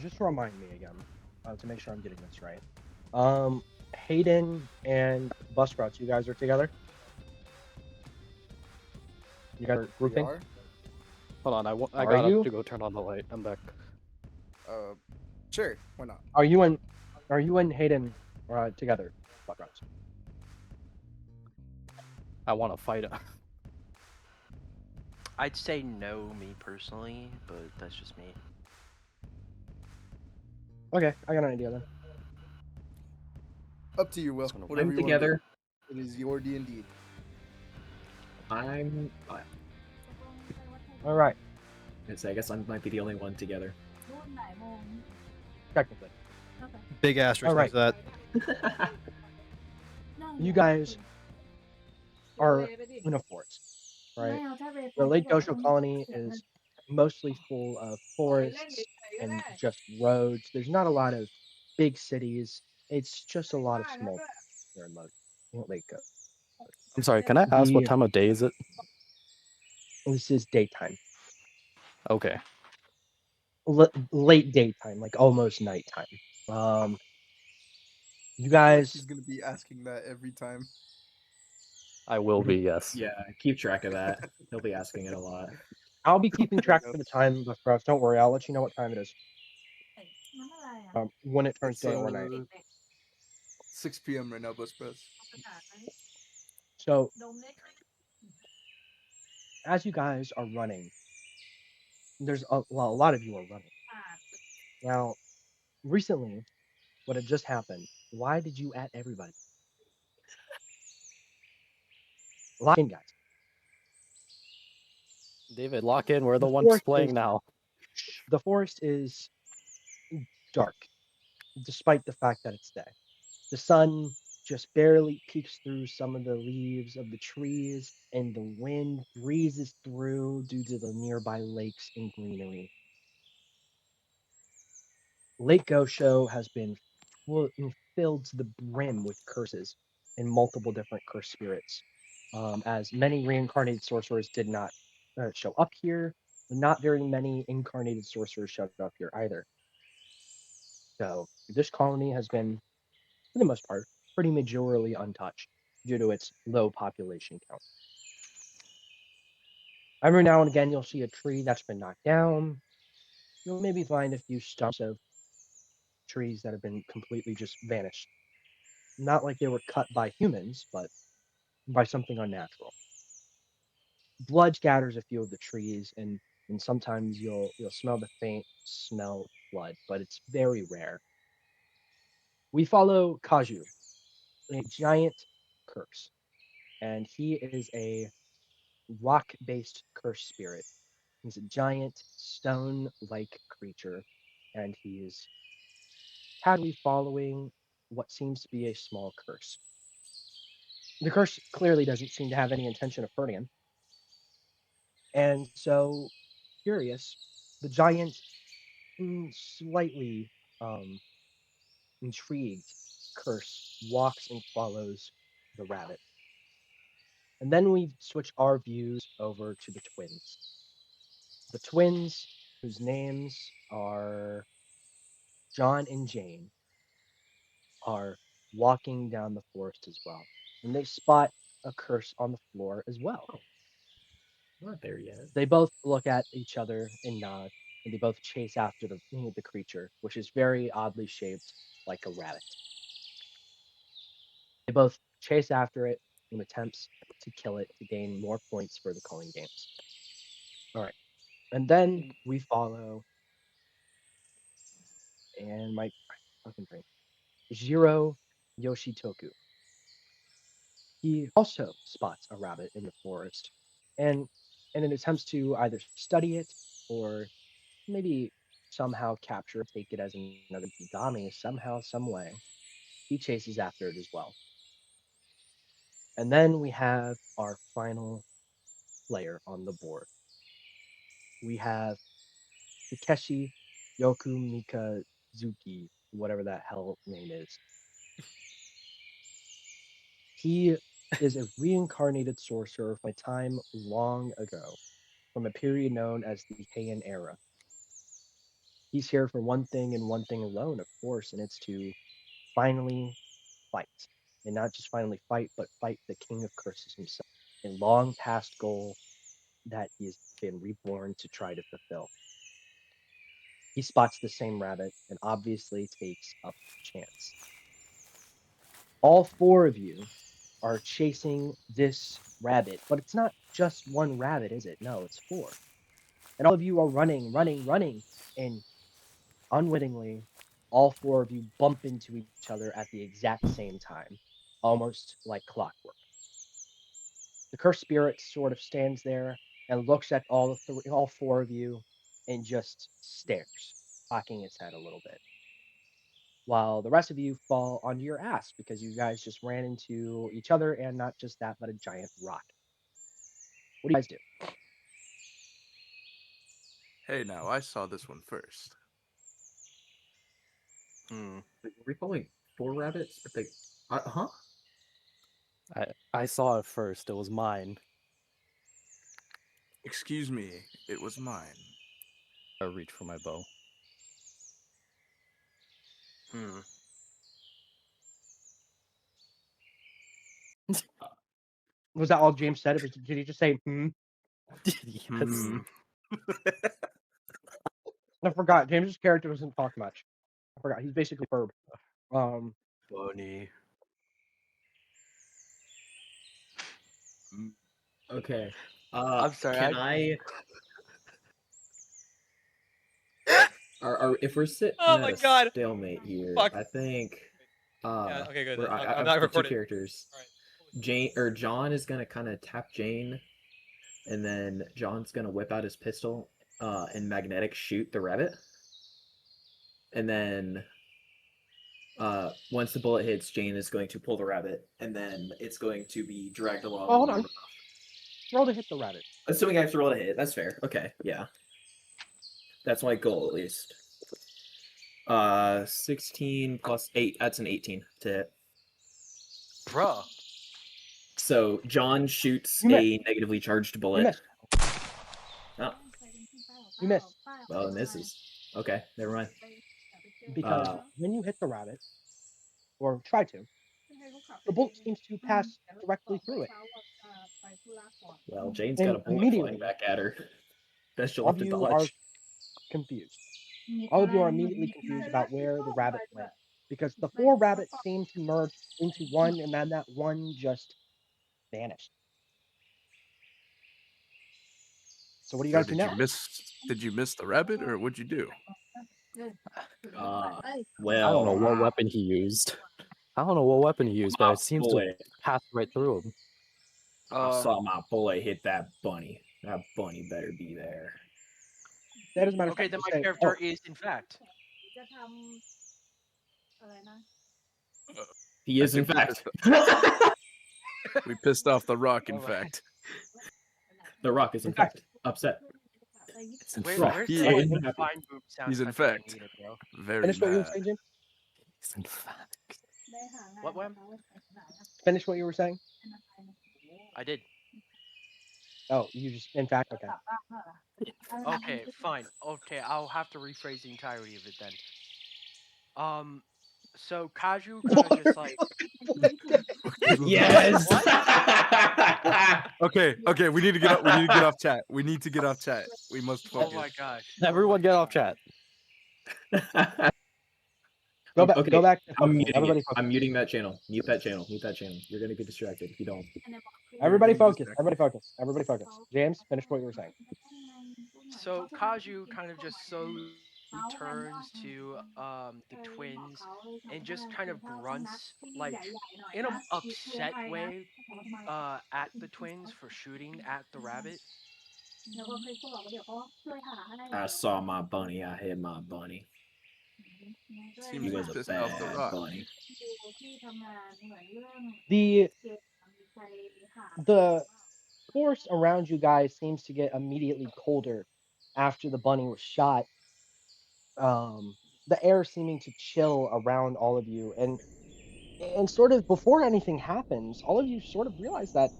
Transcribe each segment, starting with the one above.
just remind me again to make sure I'm getting this right. Um, Hayden and Busprout, you guys are together. You guys are We grouping. are. Hold on, I Are got up you? to go turn on the light. I'm back. Uh, sure. Why not? Are you and Hayden together? Busprout. I want to fight it. I'd say no, me personally, but that's just me. Okay, I got an idea then. Up to you, Will. It's gonna Whatever I'm you want to do. together. It is your D&D. I'm. All right, I guess I might be the only one together. technically, Big asterisk All right. next to that. you guys are in a forest, right? The Lake Gosho colony is mostly full of forests and just roads. There's not a lot of big cities. It's just a lot of small towns here in Lake Gosho. I'm sorry, can I ask what time of day is it? This is daytime, Okay. late daytime, like almost nighttime. You I feel like guys, he's gonna be asking that every time. I will be, yes. Yeah, keep track of that. He'll be asking it a lot. I'll be keeping Fair track enough. of the time, but for us, don't worry. I'll let you know what time it is when it turns It's day or night. 6 p.m. right now, Bus Press. So as you guys are running, there's a lot of you are running. Now, recently, what had just happened, why did you at everybody? Lock in, guys. David, lock in. We're the ones forest playing is now. the forest is dark, despite the fact that it's day. The sun just barely peeks through some of the leaves of the trees, and the wind breezes through due to the nearby lakes and greenery. Lake Gosho has been filled to the brim with curses and multiple different cursed spirits. As many reincarnated sorcerers did not show up here, not very many incarnated sorcerers showed up here either. So this colony has been, for the most part, pretty majorly untouched due to its low population count. Every now and again, you'll see a tree that's been knocked down. You'll maybe find a few stumps of trees that have been completely just vanished. Not like they were cut by humans, but by something unnatural. Blood scatters a few of the trees, and sometimes you'll smell the faint smell of blood, but it's very rare. We follow Kaju, a giant curse, and he is a rock-based curse spirit. He's a giant stone-like creature, and he is casually following what seems to be a small curse. The curse clearly doesn't seem to have any intention of hurting him, and so curious, the giant, slightly um, intrigued curse walks and follows the rabbit. And then we switch our views over to the twins. The twins, whose names are John and Jane, are walking down the forest as well. And they spot a curse on the floor as well. Not there yet. They both look at each other and nod, and they both chase after the creature, which is very oddly shaped like a rabbit. They both chase after it in attempts to kill it to gain more points for the calling games. All right. And then we follow, and my fucking brain, Jiro Yoshitoku. He also spots a rabbit in the forest, and in attempts to either study it or maybe somehow capture it, take it as another Ikigami somehow, some way, he chases after it as well. And then we have our final player on the board. We have Takeshi Yokomikazuki, whatever that hell name is. He is a reincarnated sorcerer from a time long ago, from a period known as the Heian era. He's here for one thing and one thing alone, of course, and it's to finally fight. And not just finally fight, but fight the King of Curses himself. A long past goal that he has been reborn to try to fulfill. He spots the same rabbit and obviously takes up the chance. All four of you are chasing this rabbit, but it's not just one rabbit, is it? No, it's four. And all of you are running, and unwittingly, all four of you bump into each other at the exact same time, almost like clockwork. The cursed spirit sort of stands there and looks at all four of you and just stares, cocking its head a little bit, while the rest of you fall onto your ass because you guys just ran into each other, and not just that, but a giant rock. What do you guys do? Hey, now I saw this one first. Hmm. Wait, were we following 4 rabbits? But they, huh? I saw it first. It was mine. Excuse me, it was mine. I reach for my bow. Hmm. Was that all James said? Did he just say, hmm? Yes. Hmm. I forgot. James's character doesn't talk much. I forgot. He's basically Ferb. Funny. Okay. I'm sorry. Can I? If we're sitting Oh at my a God. stalemate here, Fuck. I think. Yeah, okay, good. I I'm have not the recording. 2 characters. Alright. John is gonna kind of tap Jane, and then John's gonna whip out his pistol, and magnetic shoot the rabbit, and then once the bullet hits, Jane is going to pull the rabbit, and then it's going to be dragged along. Oh, hold on. Roll to hit the rabbit. Assuming I have to roll to hit, that's fair. Okay, yeah. That's my goal, at least. 16 plus 8, that's an 18 to hit. Bruh. So John shoots You a negatively charged You bullet. missed. Oh, You missed. well, it misses. Okay, never mind. Because when you hit the rabbit, or try to, the bullet seems to pass directly through it. Well, Jane's And got a bullet immediately, flying back at her. That she'll all have of to you are dodge. confused. All of you are immediately confused about where the rabbit went. Because the four rabbits seem to merge into one, and then that one just vanished. So what do you So guys do now? Did you miss the rabbit, or what'd you do? I don't know Well, what weapon he used. But it seems to bullet. pass right through him. I saw my bullet hit that bunny. That bunny better be there. That doesn't matter. Okay, then my Say, character is in fact. He is, I in think fact. We pissed off the rock, in Oh my- fact. The Rock is, in fact, upset. It's in Where, Rock. where's He the is happy. fine boob sound He's in effect when I fact need it, bro? very finish what you were mad. saying, Jim. It's in fact. What, Wham? Finish what you were saying. I did. Oh, you just, in fact, okay. Okay, fine. Okay, I'll have to rephrase the entirety of it then. So Kaju kind of just like. Yes. Okay, we need to get up. We need to get off chat. We need to get off chat. We must Oh focus. my gosh. Everyone get off chat. Go back. Okay, Go back. To I'm focusing. muting Everybody it. focus. I'm muting that channel. Mute that channel. Mute that channel. You're gonna get distracted if you don't. Everybody You're getting focus. Everybody focus. Everybody focus. James, finish what you were saying. So Kaju kind of just slowly turns to the twins and just kind of grunts like in an upset way at the twins for shooting at the rabbit. I saw my bunny. I hit my bunny. Seems He he was a pissed off the bad rock. bunny. The force around you guys seems to get immediately colder after the bunny was shot. The air seeming to chill around all of you, and sort of before anything happens, all of you sort of realize that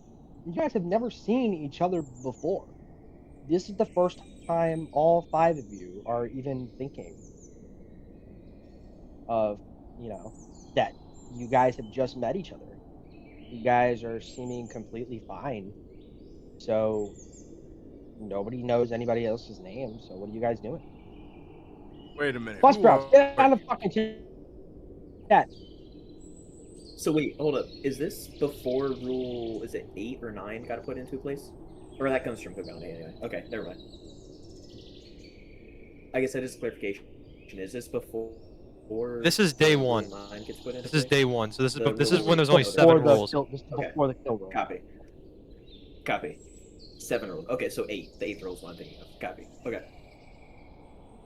you guys have never seen each other before. this is the first time all 5 of you are even thinking of, that you guys have just met each other. You guys are seeming completely fine. So nobody knows anybody else's name. So what are you guys doing? Wait a minute. Busprouts, get out of the fucking chat. So wait, hold up. Is this before rule? Is it 8 or 9? Got to put into place, or that comes from Code Bounty anyway? Okay, never mind. I guess that is clarification. Is this before? This is day Rule 1. 9 gets put into This is place? day 1. So this is The this is rules when there's are only before 7 the- rules. This is Okay. before the kill roll. Copy. Copy. 7 rules. Okay, so 8. The 8th rule is what I'm thinking of. Copy. Okay.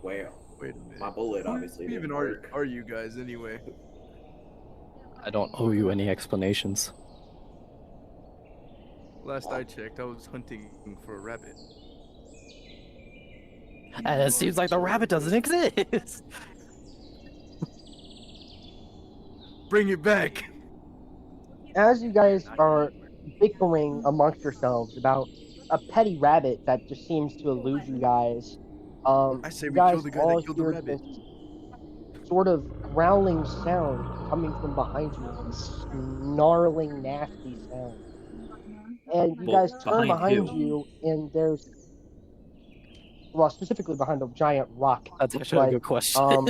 Well, Wait a minute. my bullet obviously Who didn't even work. are you guys anyway? I don't owe you any explanations. Last I checked, I was hunting for a rabbit. And it seems like the rabbit doesn't exist. Bring it back. As you guys Not are anywhere. bickering amongst yourselves about a petty rabbit that just seems to elude you guys, I say you we guys kill the guy all that killed the hear rabbit. this sort of growling sound coming from behind you, this snarling, nasty sound. And you Well, guys turn behind who? you, and there's, well, specifically behind a giant rock. That's actually a But good question.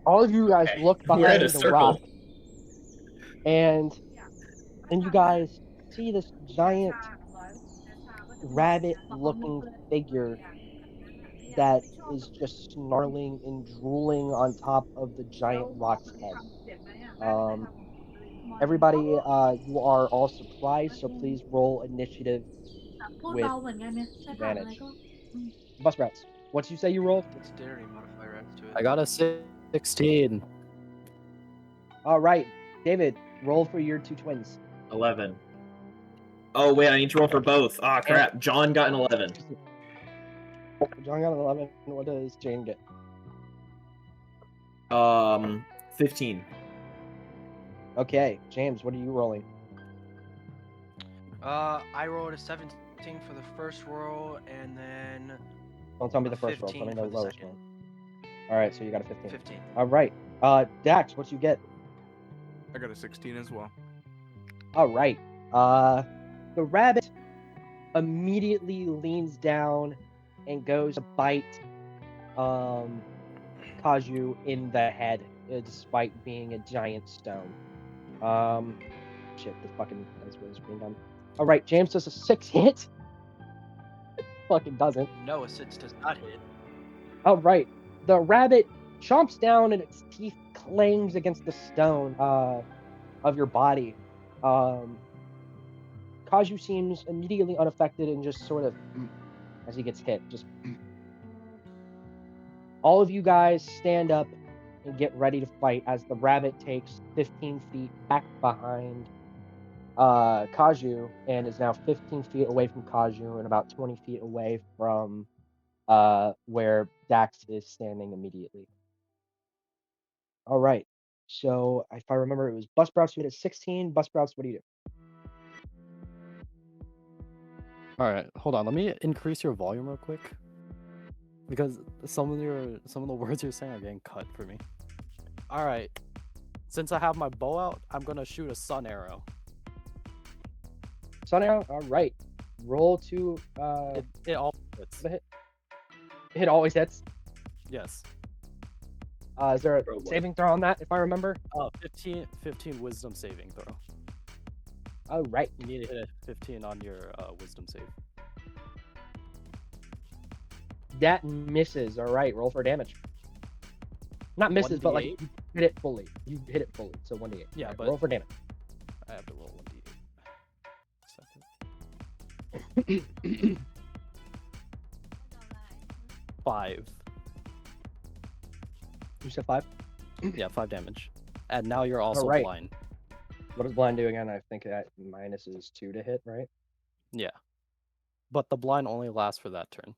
all of you guys Okay, look we're at behind a the circle. rock, and you guys see this giant rabbit-looking figure that is just snarling and drooling on top of the giant rock's head. Everybody, you are all surprised, so please roll initiative with advantage. Busprats, what did you say you rolled? Let's dexterity modifier adds to it. I got a 16. All right, David, roll for your 2 twins. 11. Oh wait, I need to roll for both. Ah, crap. John got an 11. John got an 11. What does Jane get? 15. Okay, James, what are you rolling? I rolled a 17 for the first roll, and then Don't tell me a the first roll. Tell 15 me for the the lowest second. one. All right, so you got a 15. 15. All right, Dax, what you get? I got a 16 as well. All right, the rabbit immediately leans down and goes to bite Kaju in the head, despite being a giant stone. Shit, the fucking that's what is being done. All right, James does a 6 hit. It fucking doesn't. No, a 6 does not hit. All right, the rabbit chomps down and its teeth clangs against the stone of your body. Kaju seems immediately unaffected and just sort of as he gets hit. Just all of you guys stand up and get ready to fight as the rabbit takes 15 feet back behind Kaju and is now 15 feet away from Kaju and about 20 feet away from where Dax is standing immediately. All right. So if I remember, it was Busprout who hit 16. Busprouts, what do you do? All right, hold on. Let me increase your volume real quick, because some of the words you're saying are getting cut for me. All right, since I have my bow out, I'm gonna shoot a sun arrow. Sun arrow. All right. Roll to It all hits. the hit. Hit always hits. Yes. Is there a Bro, what? saving throw on that? If I remember. 15 wisdom saving throw. All right. You need to hit a 15 on your wisdom save. That misses. All right. Roll for damage. Not misses, but like 1d8? you hit it fully. You hit it fully. So 1d8. Yeah, All right, but roll for damage. I have to roll 1d8. Second. 5. You said 5. Yeah, 5 damage. And now you're also Alright. blind. What does blind do again? I think that minus is 2 to hit, right? Yeah. But the blind only lasts for that turn.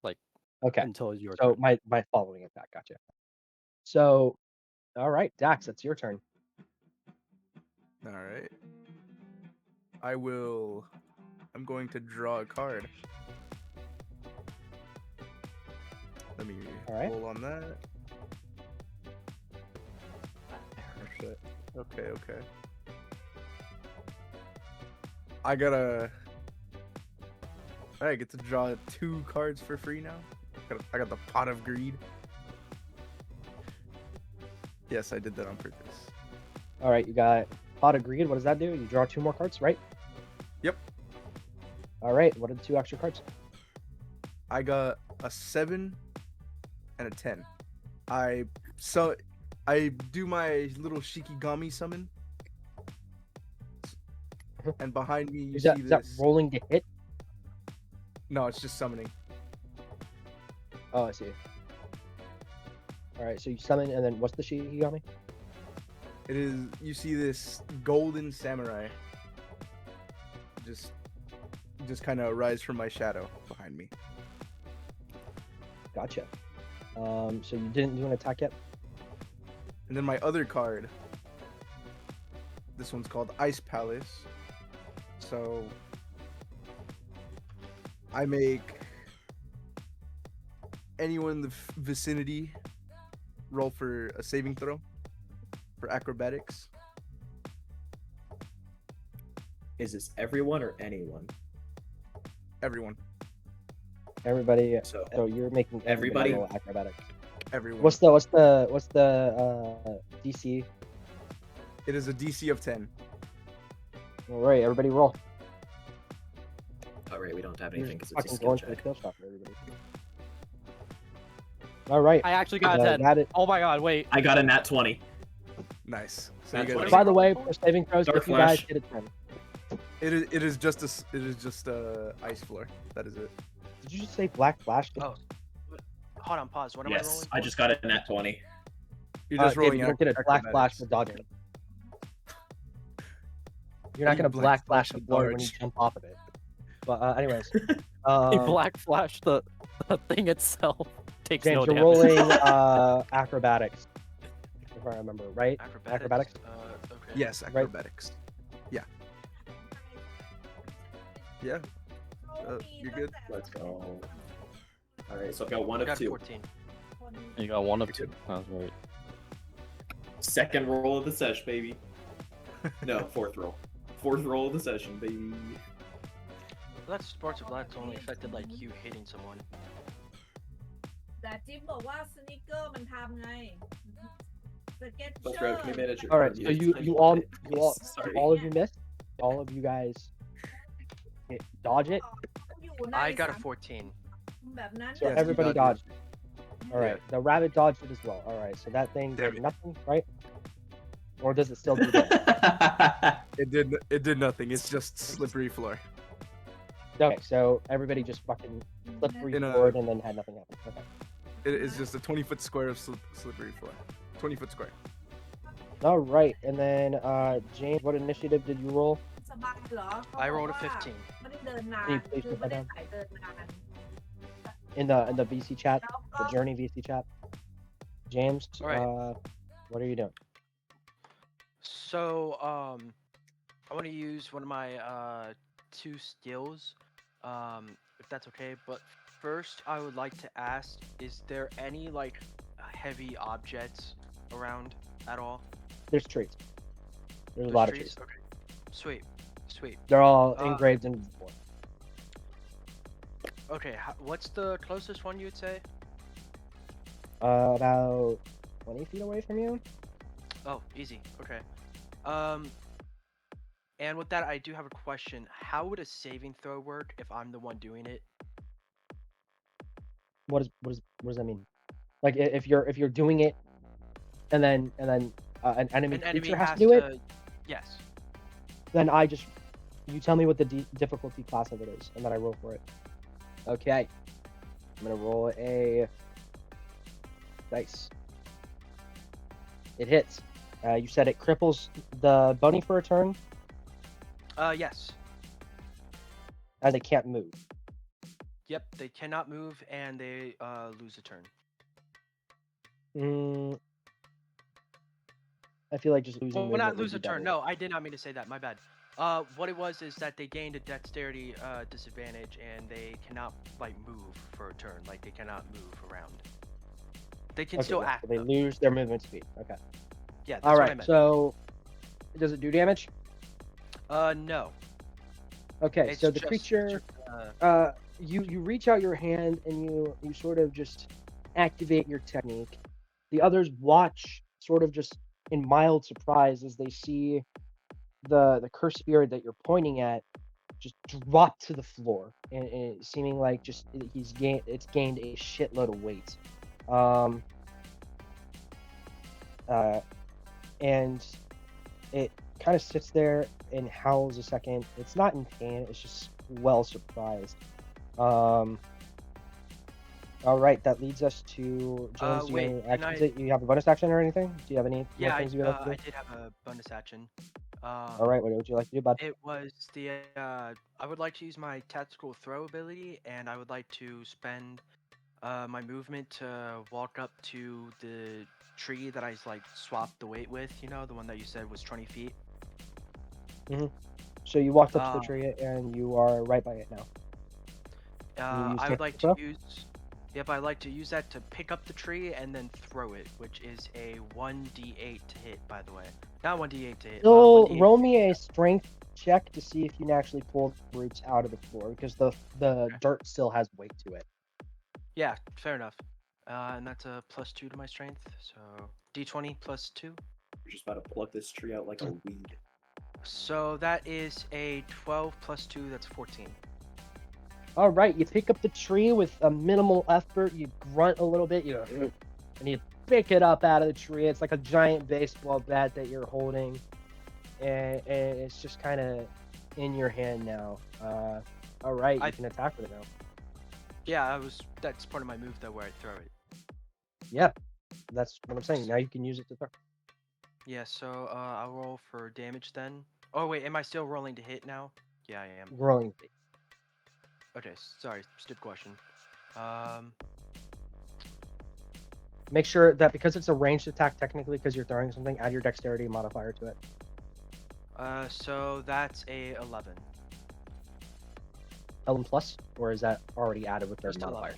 Like, Okay. until your So turn. my following attack. Gotcha. So, all right, Dax, it's your turn. All right. I'm going to draw a card. Let me All right. roll on that. Okay. I get to draw 2 cards for free now. I got the Pot of Greed. Yes, I did that on purpose. All right, you got Pot of Greed. What does that do? You draw 2 more cards, right? Yep. All right. What are the 2 extra cards? I got a 7 and a 10. I do my little Shikigami summon. And behind me you Is see that this. rolling to hit? No, it's just summoning. Oh, I see. All right, so you summon, and then what's the Shikigami? It is, you see this golden samurai just kind of rise from my shadow behind me. Gotcha. So you didn't do an attack yet? And then my other card, this one's called Ice Palace. So I make anyone in the vicinity roll for a saving throw for acrobatics. Is this everyone or anyone? Everyone. Everybody. So So you're making everybody? roll acrobatics. Everyone. What's the DC? It is a DC of 10. All right, everybody roll. Oh, right, we don't have You're anything because just it's a fucking skill going for the check. kill shot for everybody. All right. I actually got a 10. That Oh my god, wait. I got a nat 20. Nice. So That's you what guys, I by the way, for saving throws, Dark if you guys Flash. get a 10. it is just a ice floor. That is it. Did you just say Black Flash? Oh. Hold on, pause. What am I rolling? Yes, I just got a nat 20. You're just rolling you don't get a Black Flash acrobatics. for dodging. You're How not do gonna you Black Flash Flash the a floor when you dodge? jump off of it. But anyways, He black flashed the thing itself. Takes James, no you're damage. rolling acrobatics, if I remember right. Acrobatics? Okay. Yes, acrobatics. Yeah. Yeah. You're good. Let's go. Alright, so I've got one I of got 2. 14. You got 1 of 2. That's right. Second roll of the session, baby. No, 4th roll. 4th roll of the session, baby. Well, that's sports of that's only affected like you hitting someone. แต่จิ๊บบอกว่าสนิเกอร์มันทำไงสเก็ตเชอ Busprout, can we ร์ manage your All right, card so use? Sorry. all of you missed. All of you guys dodge it. อยู่ใน I got a สัง 14. แบบนั้น So Yes, you everybody dodged dodged. All right, the rabbit dodged it as well. All right, so that thing Damn did it. nothing, right? Or does it still do that? It did nothing. It's just slippery floor. Okay, so everybody just fucking flipped In a- forward and then had nothing happen. Okay. It is just a 20-foot square of slippery floor. 20-foot square. All right, and then James, what initiative did you roll? สบายเหรอ I rolled a เขาบอกว่า 15. ไม่ได้เดินนาน Can you please คือ put ไม่ that ได้ down? สายเดินนาน In the VC chat, แล้ว the ก็ Journey VC chat. James, All right. what are you doing? So, I want to use one of my 2 skills, if that's okay. But first, I would like to ask: is there any like heavy objects around at all? There's trees. There's a There's lot of trees. Okay. Sweet. Sweet. They're all Uh, engraved in wood. Okay. What's the closest one you'd say? About 20 feet away from you. Oh, easy. Okay. And with that, I do have a question. How would a saving throw work if I'm the one doing it? What does that mean? Like if you're doing it, and then an enemy An enemy creature has has to do it, Yes. then you tell me what the difficulty class of it is, and then I roll for it. Okay. I'm gonna roll a dice. It hits. You said it cripples the bunny for a turn, Yes. and they can't move. Yep. They cannot move and they lose a turn. I feel like just losing. Well, movement not would lose be a turn. better. No, I did not mean to say that. My bad. What it was is that they gained a dexterity disadvantage, and they cannot like move for a turn. Like they cannot move around. They can Okay, still yeah, act. so they though. lose their movement speed. Okay. Yeah, that's All what I right. meant. So, does it do damage? No. Okay. It's So the just creature, uh, you reach out your hand and you sort of just activate your technique. The others watch, sort of just in mild surprise, as they see the cursed spirit that you're pointing at just drop to the floor, and seeming like just it's gained a shitload of weight. Um, uh, and it kind of sits there and howls a second. It's not in pain. It's just well surprised. Um, all right, that leads us to James. Do you have wait, any can actions I? that you have a bonus action or anything? Do you have any more Yeah, things you would like to I do? did have a bonus action. All right, what would you like to do, bud? It was the I would like to use my tactical throw ability, and I would like to spend my movement to walk up to the tree that I like swapped the weight with. You know, the one that you said was 20 feet. So you walked up to the Um, tree and you are right by it now. Can you use I would like tactical to throw? use. Yep, I'd like to use that to pick up the tree and then throw it, which is a 1d8 to hit, by the way. Not 1d8 to hit. Still, 1d8. roll me a strength check to see if you can actually pull the roots out of the floor, because the Okay. dirt still has weight to it. Yeah, fair enough. And that's a +2 to my strength, so d20 +2. We're just about to pluck this tree out like a weed. So that is a 12 +2. That's 14. All right, you pick up the tree with a minimal effort. You grunt a little bit, and you pick it up out of the tree. It's like a giant baseball bat that you're holding, and it's just kind of in your hand now. All right, you can attack with it now. Yeah, that's part of my move though, where I throw it. Yeah, that's what I'm saying. Now you can use it to throw. Yeah, so I'll roll for damage then. Oh wait, am I still rolling to hit now? Yeah, I am. Rolling. Okay, sorry, stupid question. Um, Make sure that because it's a ranged attack, technically, because you're throwing something, add your dexterity modifier to it. so that's a 11. 11 plus, or is that already added with their Just modifier?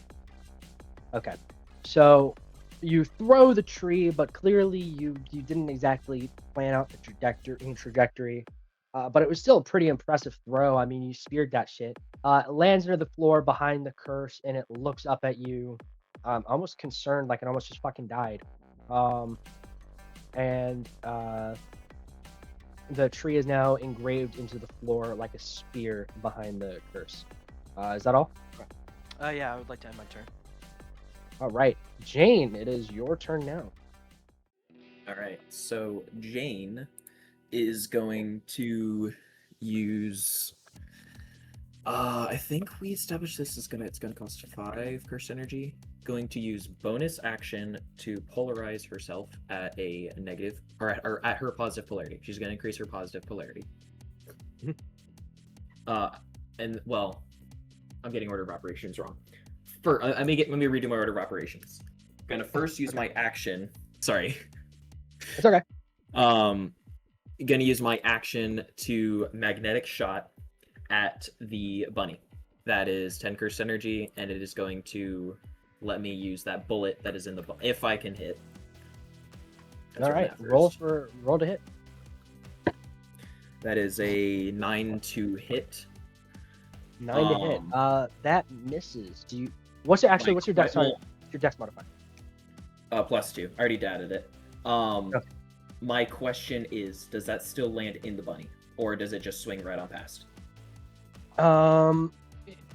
11. Okay, so you throw the tree, but clearly you didn't exactly plan out the trajectory. But it was still a pretty impressive throw. I mean, you speared that shit. It lands near the floor behind the curse, and it looks up at you, almost concerned, like it almost just fucking died. And the tree is now engraved into the floor like a spear behind the curse. Is that all? Yeah, I would like to end my turn. All right, Jane, it is your turn now. All right, so Jane is going to use. I think we established this is it's gonna cost 5 curse energy. Going to use bonus action to polarize herself at a negative or at her positive polarity. She's gonna increase her positive polarity. And well, I'm getting order of operations wrong. Let me redo my order of operations. I'm gonna first use my action. Sorry. It's okay. Gonna use my action to magnetic shot at the bunny. That is 10 curse energy, and it is going to let me use that bullet that is in the if I can hit. All right, roll to hit. That is a 9 to hit. 9 to hit. That misses. What's your dex? Sorry, what's your dex modifier? +2. I already dated it. Okay. My question is, does that still land in the bunny, or does it just swing right on past?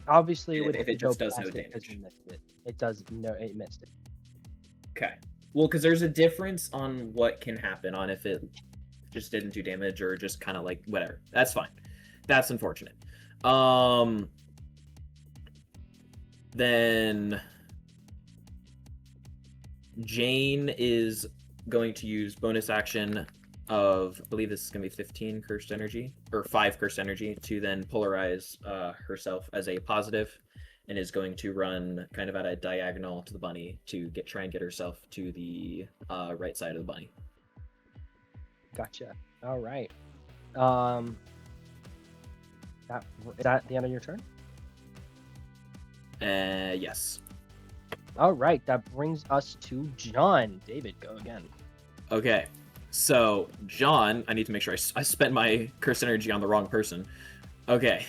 Obviously, it would if it just does no damage. It does no. It missed it. Okay. Well, because there's a difference on what can happen on if it just didn't do damage or just kind of like whatever. That's fine. That's unfortunate. Then Jane is going to use bonus action of, I believe this is going to be 15 cursed energy, or 5 cursed energy, to then polarize herself as a positive, and is going to run kind of at a diagonal to the bunny to try and get herself to the right side of the bunny. Gotcha. All right. Is that the end of your turn? Yes. All right, that brings us to John. David, go again. Okay. So, John, I need to make sure I spent my curse energy on the wrong person. Okay.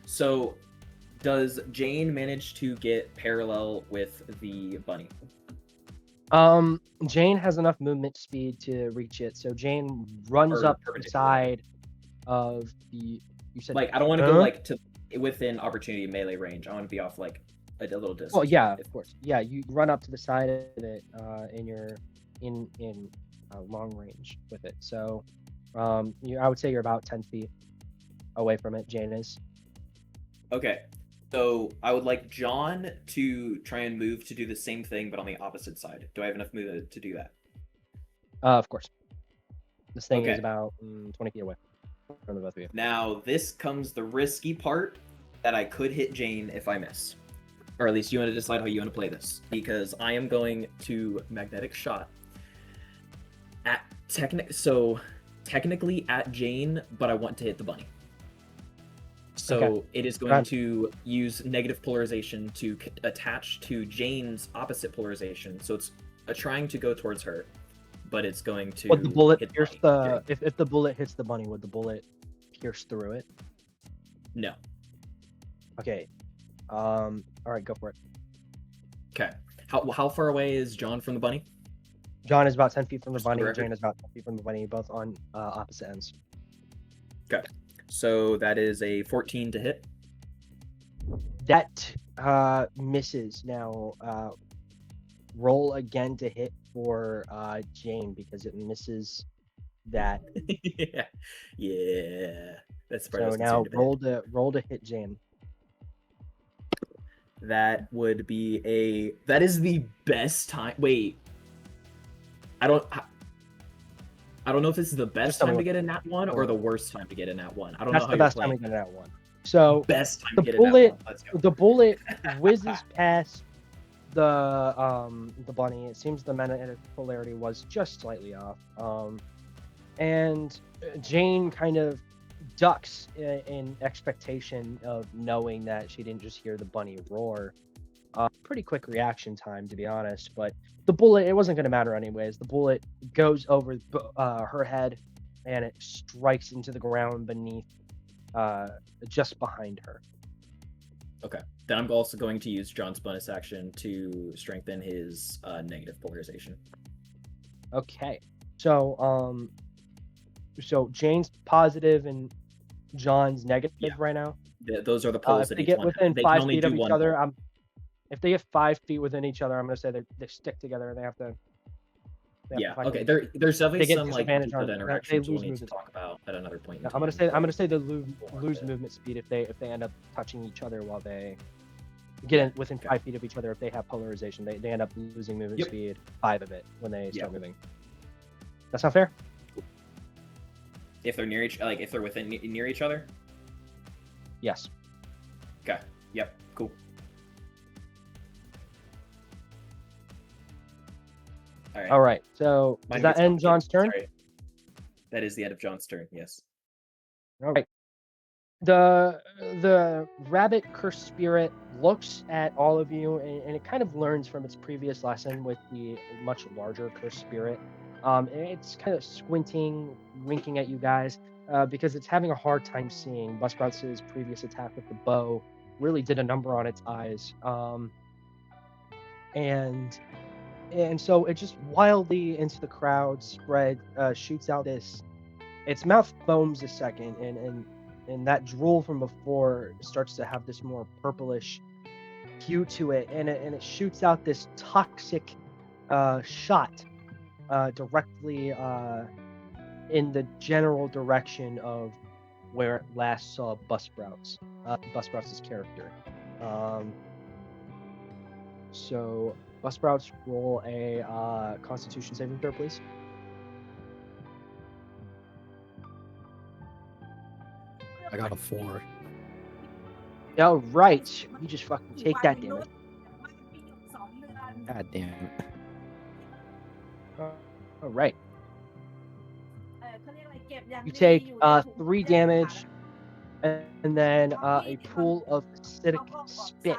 So, does Jane manage to get parallel with the bunny? Jane has enough movement speed to reach it, so Jane runs Or up to the perpendicular. side of the. You said Like, I don't want to huh? go like to within opportunity melee range. I want to be off like a little distance. Well, yeah, of course. Yeah, you run up to the side of it, and you're in long range with it. So, I would say you're about 10 feet away from it. Jane is. Okay. So I would like John to try and move to do the same thing, but on the opposite side. Do I have enough movement to do that? Of course. This thing Okay. is about 20 feet away from the both of you. Now, this comes the risky part that I could hit Jane if I miss. Or at least you want to decide how you want to play this. Because I am going to magnetic shot at technically at Jane, but I want to hit the bunny. So Okay. it is going to use negative polarization to attach to Jane's opposite polarization. So it's trying to go towards her, but it's going to Would the bullet hit pierce bunny. if the bullet hits the bunny, would the bullet pierce through it? No. Okay. All right, go for it. Okay. How far away is John from the bunny? John is about 10 feet from the Just for the bunny. record. Jane is about 10 feet from the bunny, both on opposite ends. Okay. So that is a 14 to hit. That misses. Now roll again to hit for Jane because it misses that. Yeah. That's the part I So was now concerned about. roll to hit Jane. That would be that is the best time. Wait. I don't know if this is the best tell me time to what- get a nat 1 or the worst time to get a nat 1. I don't That's know how the you're best time playing. to get that one. So Best time the to get bullet- a nat 1. Let's go. the bullet whizzes past the bunny. It seems the magnetic polarity was just slightly off. And Jane kind of ducks in expectation of knowing that she didn't just hear the bunny roar. Pretty quick reaction time, to be honest, but the bullet, it wasn't going to matter anyways. The bullet goes over her head and it strikes into the ground beneath, just behind her. Okay. Then I'm also going to use John's bonus action to strengthen his negative polarization. Okay. So Jane's positive and John's negative Yeah. right now. Those are the poles If that they each get one within they can 5 only feet do of each one other, pole. if they get 5 feet within each other, I'm gonna say they stick together and they have to. Yeah. fight Okay. each There's They definitely get some like disadvantage good on- interactions they we'll lose need to movement. talk about at another point. in Yeah, time. I'm gonna say they lose movement speed if they end up touching each other while they get within Okay. 5 feet of each other. If they have polarization, they end up losing movement Yep. speed 5 of it when they start Yeah. moving. That's not fair. If they're near if they're within near each other. Yes. Okay. Yep. Cool. All right. All right. So Mine does that gets end complicated. John's turn? Sorry. That is the end of John's turn. Yes. All right. The rabbit cursed spirit looks at all of you and it kind of learns from its previous lesson with the much larger cursed spirit. It's kind of squinting, winking at you guys because it's having a hard time seeing. Busprout's previous attack with the bow really did a number on its eyes. And so it just wildly into the crowd spread, shoots out this. Its mouth foams a second, and that drool from before starts to have this more purplish hue to it, and it shoots out this toxic shot directly in the general direction of where it last saw Busprout's character. So Busprout's roll a Constitution saving throw, please. I got a 4. All right, you just fucking take that damage. God damn it. All right. You take 3 damage, and then a pool of acidic spit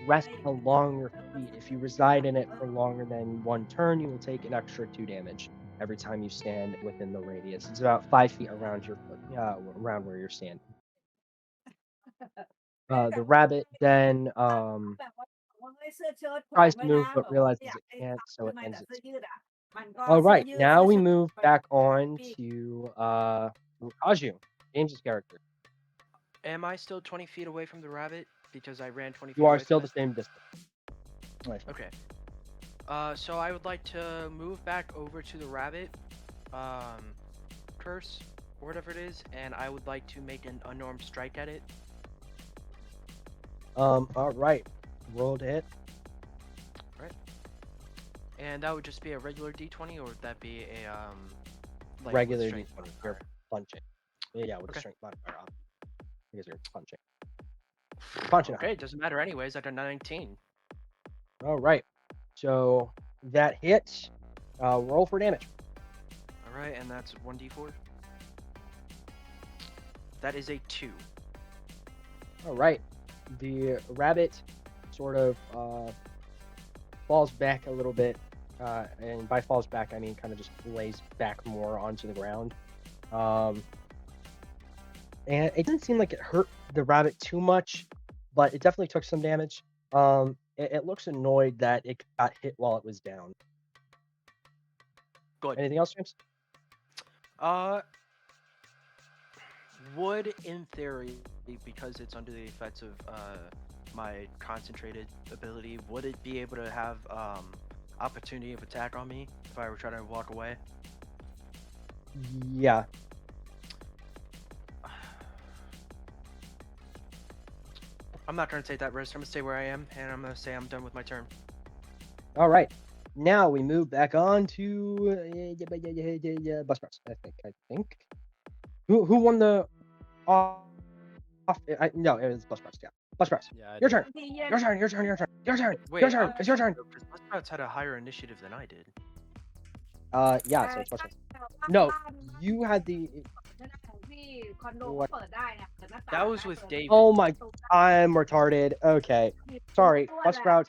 rests along your feet. If you reside in it for longer than 1 turn, you will take an extra 2 damage every time you stand within the radius. It's about 5 feet around your foot, around where you're standing. The rabbit then tries to move but realizes it can't, so it ends its. All right, now we move back on to Kaju, James's character. Am I still 20 feet away from the rabbit? Because I ran 20 feet You are away still from the it? same distance. Right. Okay. So I would like to move back over to the rabbit, curse, or whatever it is, and I would like to make an unarmed strike at it. All right, roll to hit. And that would just be a regular D20, or would that be a like Regular with strength D20. You're modifier? punching. Yeah, with Okay. a strength modifier off. Because you're punching. Punching. Okay, it doesn't matter anyways. I got a 19. All right. So that hits. Roll for damage. All right, and that's 1d4. That is a 2. All right. The rabbit sort of falls back a little bit, and by falls back I mean kind of just lays back more onto the ground. And it didn't seem like it hurt the rabbit too much, but it definitely took some damage. It looks annoyed that it got hit while it was down. Good. Anything else, James? Would in theory, because it's under the effects of my concentrated ability, would it be able to have opportunity of attack on me if I were trying to walk away? Yeah. I'm not going to take that risk. I'm going to stay where I am, and I'm going to say I'm done with my turn. All right. Now we move back on to Busprout. I think. Who won the off? No, it was Busprout. Yeah, Busprout. Yeah, Your turn. Your turn. Your turn. Your turn. Your turn. Wait, Your turn. It's your turn. Busprouts had a higher initiative than I did. Yeah. So it's Busprout. No, you had the. What? That was with David. Oh my! I'm retarded. Okay. Sorry, Busprout.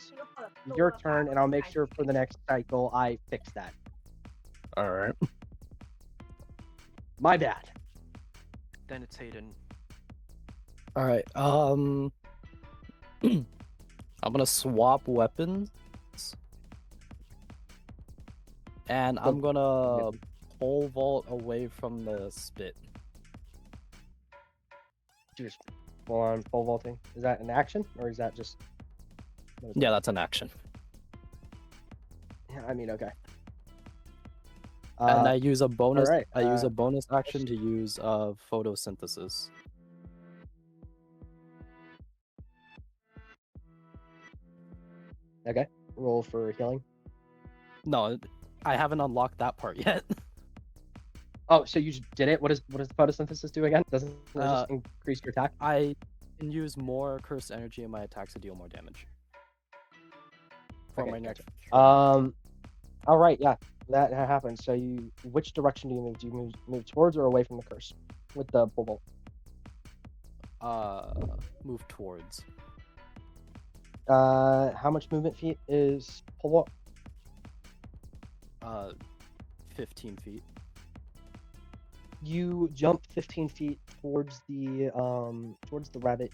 Your turn, and I'll make sure for the next cycle I fix that. All right. My bad. Then it's Hayden. All right. I'm gonna swap weapons, and I'm gonna pole vault away from the spit. Just full on pole vaulting. Is that an action, or is that just? Yeah, that's an action. Yeah, I mean, okay. And I use a bonus. right, I use a bonus action to use photosynthesis. Okay. Roll for healing. No, I haven't unlocked that part yet. Oh, so you just did it? What does photosynthesis do again? Doesn't it just increase your attack? I can use more cursed energy in my attacks to deal more damage. For Okay, my next. All right, yeah, that happens. So which direction do you move? Do you move towards or away from the curse with the pole vault? Move towards. How much movement feet is pole vault? 15 feet. You jump 15 feet towards the rabbit.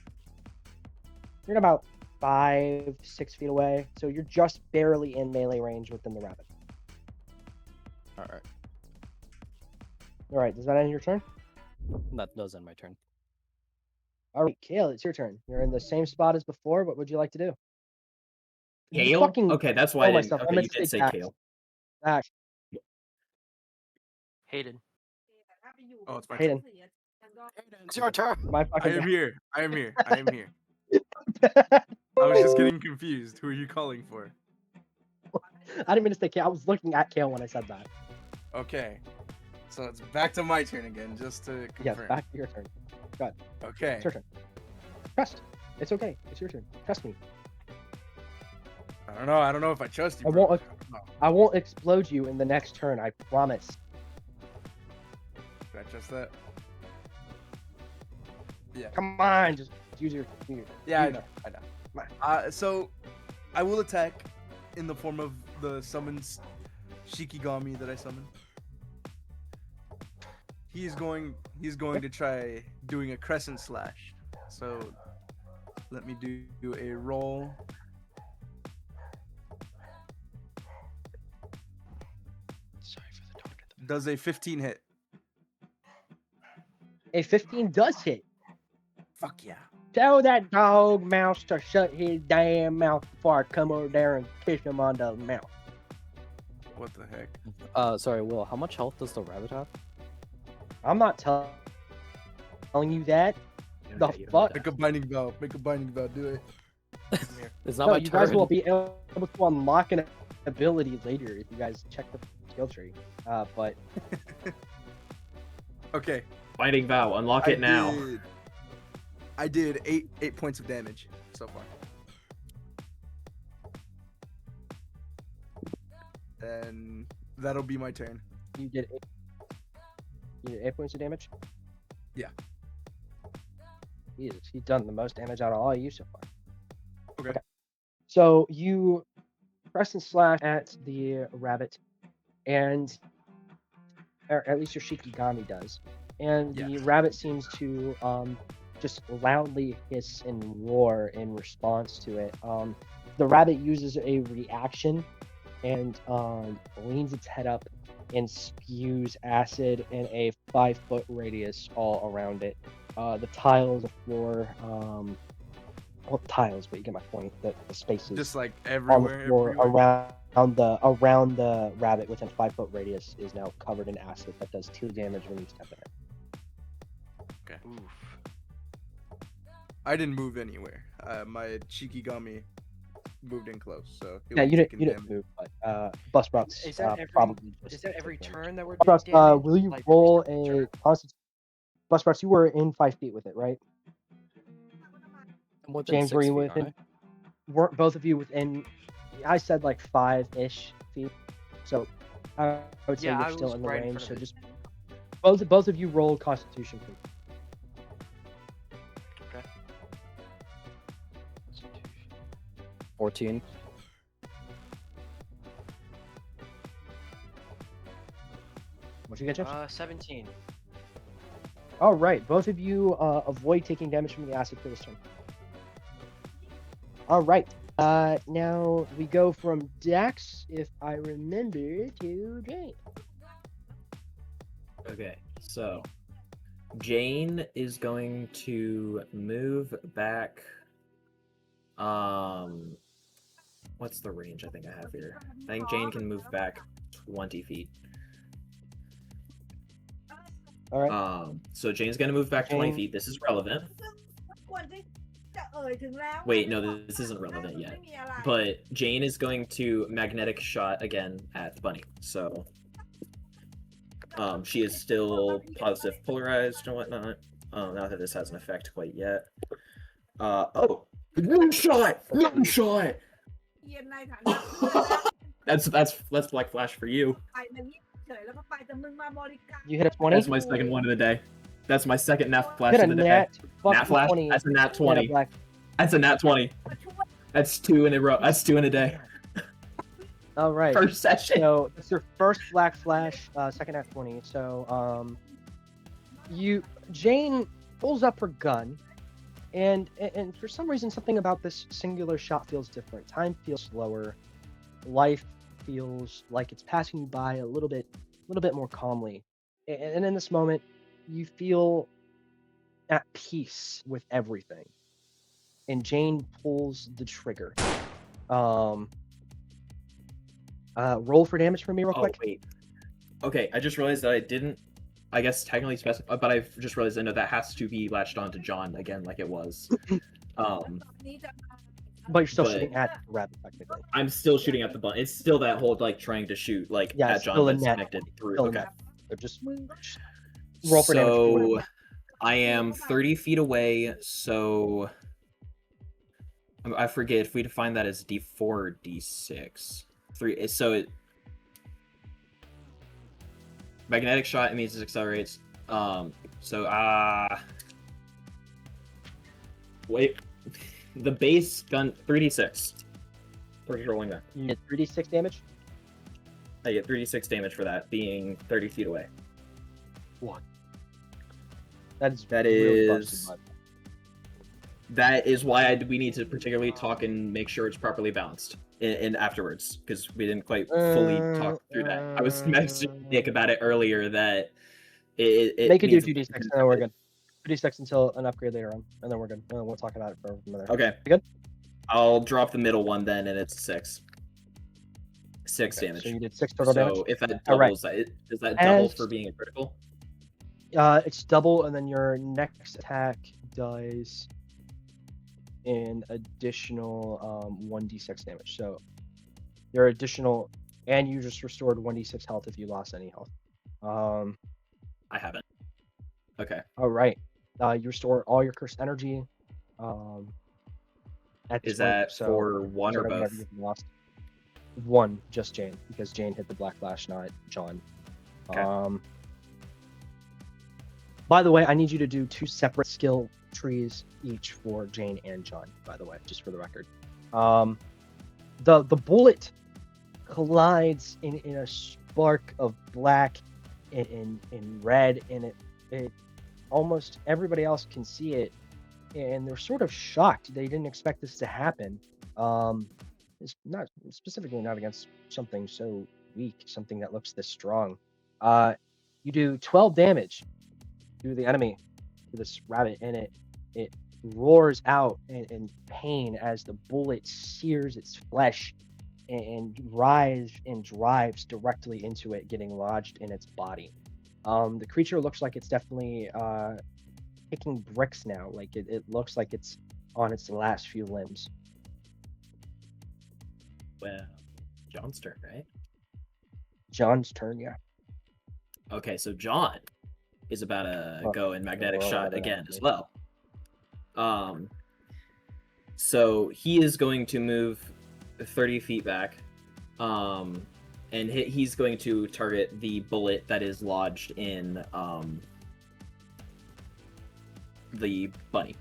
You're about 5-6 feet away, so you're just barely in melee range within the rabbit. All right. All right, does that end your turn? That does end my turn. All right, Kale, it's your turn. You're in the same spot as before. What would you like to do? Kale? Fucking Okay, that's why I kill didn't. myself. I Okay, meant you to did say Dax. Kale. Dax. Hayden. Oh, it's my Hayden. It's your turn. My I fucking am here. I am here. I am here. I was just getting confused. Who are you calling for? I didn't mean to say Kale. I was looking at Kale when I said that. Okay. So it's back to my turn again, just to Yes, confirm. back to your turn. Okay. It's your turn. Trust. It's okay. It's your turn. Trust me. I don't know if I trust you. I bro. won't. I won't explode you in the next turn. I promise. Should I trust that. Yeah. Come on, just use your computer. Yeah, I Use know. it. I know. So, I will attack in the form of the summons Shikigami that I summon. He's going to try doing a crescent slash. So, let me do a roll. Sorry for the dog. Does a 15 hit? A 15 does hit. Fuck yeah. Tell that dog mouse to shut his damn mouth before I come over there and kiss him on the mouth. What the heck? Sorry, Will. How much health does the rabbit have? I'm not telling you that. You The don't get- fuck? Make a binding vow. Make a binding vow. Do it. It's not No, my you turn. guys will be able to unlock an ability later if you guys check the skill tree. But Okay. Binding vow. Unlock it now. I did 8 points of damage so far. And that'll be my turn. you did 8 points of damage? Yeah. Jesus, he's done the most damage out of all of you so far. Okay. So you press and slash at the rabbit, and or at least your Shikigami does. And the rabbit seems to just loudly hiss and roar in response to it. The rabbit uses a reaction and leans its head up and spews acid in a 5-foot radius all around it. The tiles, the floor, well, tiles, but you get my point. The spaces Just like on the everywhere. floor everywhere. around the rabbit within 5-foot radius is now covered in acid that does 2 damage when you step in it. Oof. I didn't move anywhere. My Shikigami moved in close, so he'll Yeah, be you taking didn't damage. move, but Busprouts Is that every? probably just Is that took every damage. turn that we're doing Busprouts, damage? will you Like, roll every a turn? constitution? Busprouts, you were in 5 feet with it, right? I'm within James, 6 were you feet, within? aren't Weren't both of you within? I said like 5-ish feet, so I would say Yeah, you're I still was in the right in range. front So of it. just both of you roll Constitution, please. Okay. I? 14. What'd you get, Jeff? 17. All right, both of you avoid taking damage from the acid for this turn. All right, now we go from Dax, if I remember, to Jane. Okay, so Jane is going to move back. What's the range I think I have here? I think Jane can move back 20 feet. All right. So Jane's gonna move back 20 Jane- feet. This is relevant. Wait, no, this isn't relevant yet. But Jane is going to magnetic shot again at the bunny. So she is still positive polarized and whatnot. Not that this has an effect quite yet. Oh, one shot! One shot! That's Black Flash for you. You hit a 20. That's my second one of the day. That's my second nat flash Hit a of the day. nat Nat flash. 20. That's a nat and a 20. black. That's a nat 20. That's 2 in a row. That's 2 in a day. All right. First session. So it's your first black flash, second at 20. So Jane pulls up her gun, and for some reason something about this singular shot feels different. Time feels slower. Life feels like it's passing you by a little bit more calmly. And in this moment, you feel at peace with everything. And Jane pulls the trigger. Roll for damage for me real quick. Wait. Okay, I just realized that I didn't, I guess, technically specify, but I've just realized I know that has to be latched onto John again, like it was. But you're still but- shooting at the rabbit, technically. I'm still shooting at the button. It's still that whole, like, trying to shoot, like, Yeah, at it's John still a that's net. connected through. Still a Okay. net. So just roll for damage. So, I am 30 feet away, so... I forget if we define that as D4 or D6. 3, so it... Magnetic shot, it means it accelerates. Wait. The base gun 3d6. For rolling that. You get 3d6 damage. I get 3d6 damage for that, being 30 feet away. What? That is busted, that is why we need to particularly talk and make sure it's properly balanced in afterwards, because we didn't quite fully talk through that. I was messaging Nick about it earlier that it Make it do means 2d6 and then we're good. 2d6 until an upgrade later on, and then we're good. And then we'll talk about it from there. Okay. You good? I'll drop the middle one then, and it's 6. 6 Okay, damage. so you did 6 total damage. So if that All right. doubles, does that double As- for being a critical? It's double, and then your next attack does an additional 1d6 damage. So your additional, and you just restored 1d6 health if you lost any health. I haven't. Okay. All right. You restore all your cursed energy. At this Is point, that so for one or instead of whatever both? you've lost. One, just Jane, because Jane hit the Black Flash, not John. Okay. By the way, I need you to do 2 separate skill trees each for Jane and John, by the way, just for the record. The bullet collides in a spark of black and red, and it almost everybody else can see it, and they're sort of shocked. They didn't expect this to happen. It's not specifically not against something so weak, something that looks this strong. You do 12 damage to the enemy, to this rabbit, and it roars out in pain as the bullet sears its flesh and drives directly into it, getting lodged in its body. The creature looks like it's definitely kicking bricks now. Like it looks like it's on its last few limbs. Well, John's turn, right? John's turn, yeah. Okay, so John is about to go in magnetic well, shot yeah, again as yeah. well. So he is going to move 30 feet back, and he's going to target the bullet that is lodged in the bunny.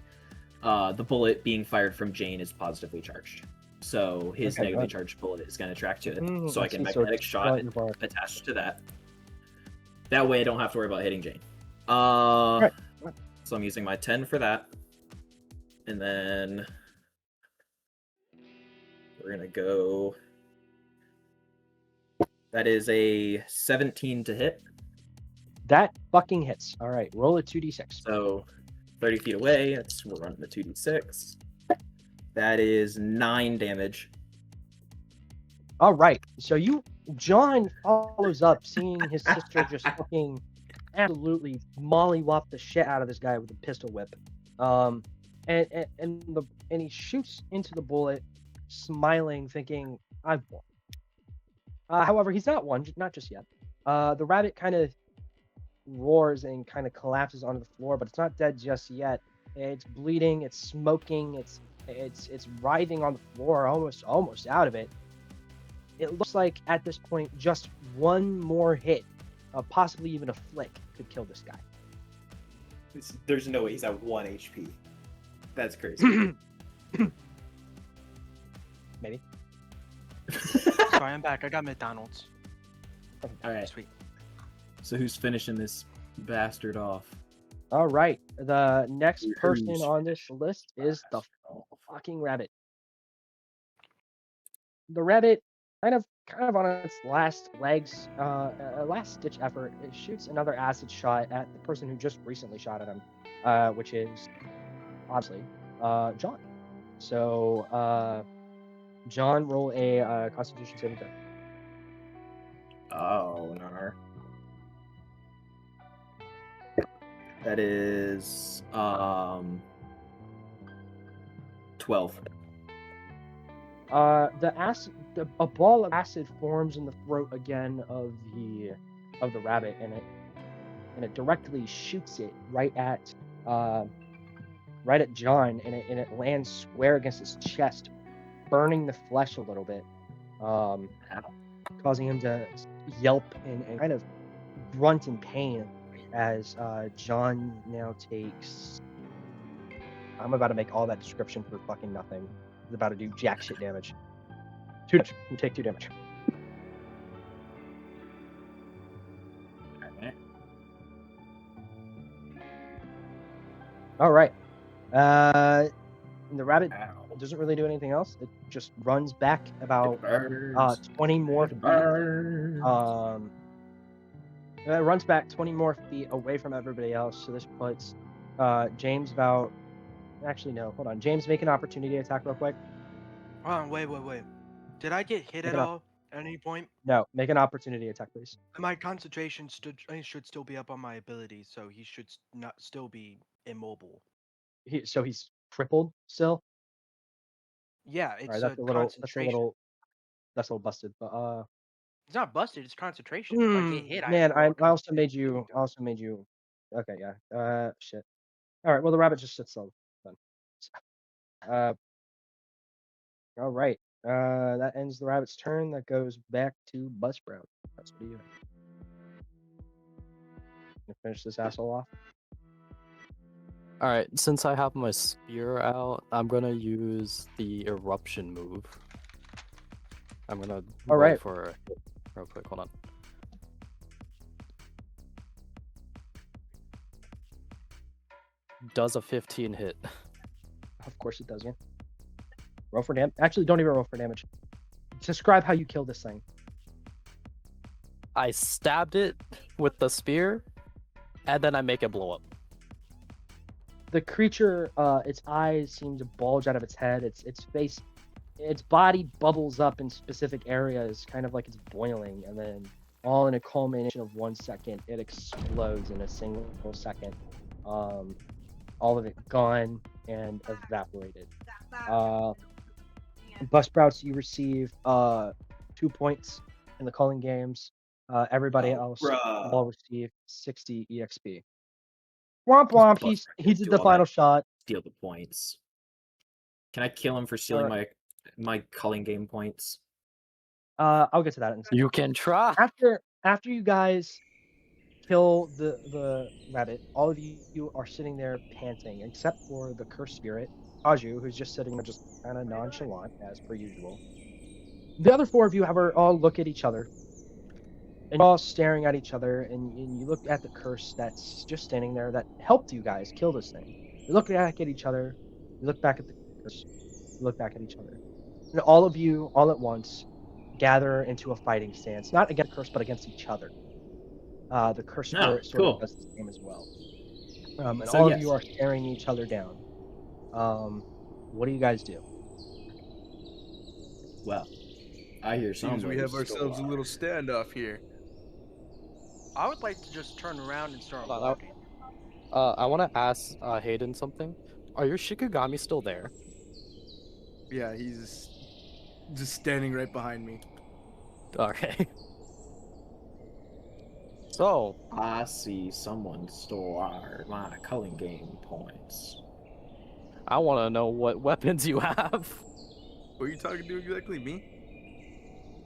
The bullet being fired from Jane is positively charged, so his Okay, negatively good. charged bullet is going to track to it. So I I can see, so magnetic it's shot your bar. attached to that. That way I don't have to worry about hitting Jane. Right. So I'm using my 10 for that. And then we're going to go... That is a 17 to hit. That fucking hits. All right, roll a 2d6. So 30 feet away, we're running the 2d6. That is 9 damage. All right, so John follows up, seeing his sister just fucking absolutely mollywop the shit out of this guy with a pistol whip, and he shoots into the bullet, smiling, thinking, "I've won." However, he's not won, not just yet. The rabbit kind of roars and kind of collapses onto the floor, but it's not dead just yet. It's bleeding, it's smoking, it's writhing on the floor, almost out of it. It looks like at this point just one more hit, possibly even a flick, could kill this guy. There's no way he's at 1 HP. That's crazy. Maybe. Sorry, I'm back. I got McDonald's. All right. Sweet. So who's finishing this bastard off? All right, the next person Who's on this list is the fucking rabbit. The rabbit, kind of on its last legs, a last ditch effort, it shoots another acid shot at the person who just recently shot at him, which is obviously John. So John, roll a Constitution saving throw. Oh, no. That is 12. A ball of acid forms in the throat again of the rabbit, and it directly shoots it right at John, and it lands square against his chest, burning the flesh a little bit, causing him to yelp and kind of grunt in pain. as John now takes. I'm about to make all that description for fucking nothing. He's about to do jack shit damage. 2 damage. You take 2 damage. Alright. All right. The rabbit Ow. doesn't really do anything else. It just runs back about It burns. 20 more It feet. burns. It runs back 20 more feet away from everybody else. So this puts James about. Actually, no. Hold on. James, make an opportunity attack real quick. Hold on, wait. Did I get hit Make at it up. all at any point? No, make an opportunity attack, please. My concentration should still be up on my abilities, so he should not still be immobile. So he's crippled still. Yeah, All it's right, that's a little. That's a concentration. little. That's a little busted. But It's not busted. It's concentration. If I get hit, man, I I walk up also and made hit you. him. Also made you. Okay, yeah. Shit. All right. Well, the rabbit just sits still then. All right. That ends the rabbit's turn. That goes back to Busprout. That's what you. Finish this asshole off. All right, since I have my spear out, I'm gonna use the eruption move. I'm gonna All roll right. for real quick. Hold on. Does a 15 hit? Of course it does, yeah. Roll for damage. Actually, don't even roll for damage. Describe how you kill this thing. I stabbed it with the spear, and then I make it blow up. The creature, its eyes seem to bulge out of its head. Its face, its body bubbles up in specific areas, kind of like it's boiling, and then all in a culmination of 1 second, it explodes in a single second. All of it gone and evaporated. Busprouts, you receive 2 points in the calling games. Everybody else bruh. will receive 60 EXP. Womp womp. He did the final shot. Steal the points. Can I kill him for stealing my culling game points? I'll get to that in a second. You can try. After you guys kill the rabbit, all of you are sitting there panting, except for the cursed spirit, Kaju, who's just sitting there just kind of nonchalant as per usual. The other 4 of you all look at each other, and you're all staring at each other, and you look at the curse that's just standing there that helped you guys kill this thing. You look back at each other, you look back at the curse, you look back at each other. And all of you, all at once, gather into a fighting stance, not against the curse, but against each other. The curse spirit sort of does the same as well. And so, all of you are staring each other down. What do you guys do? Well, I hear Seems we somebody have ourselves a stole little standoff here. I would like to just turn around and start Hold on, walking. I want to ask Hayden something. Are your Shikigami still there? Yeah, he's just standing right behind me. Okay. So, I see someone stole my culling game points. I want to know what weapons you have. Who are you talking to exactly? Me?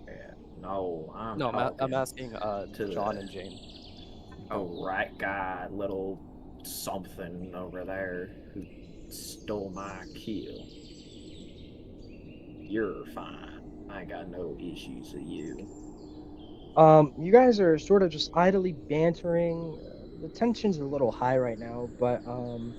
Yeah, no, I'm No, I'm talking asking to John and Jane. the right guy, little something over there who stole my kill. You're fine. I ain't got no issues with you. You guys are sort of just idly bantering. The tension's a little high right now, but Can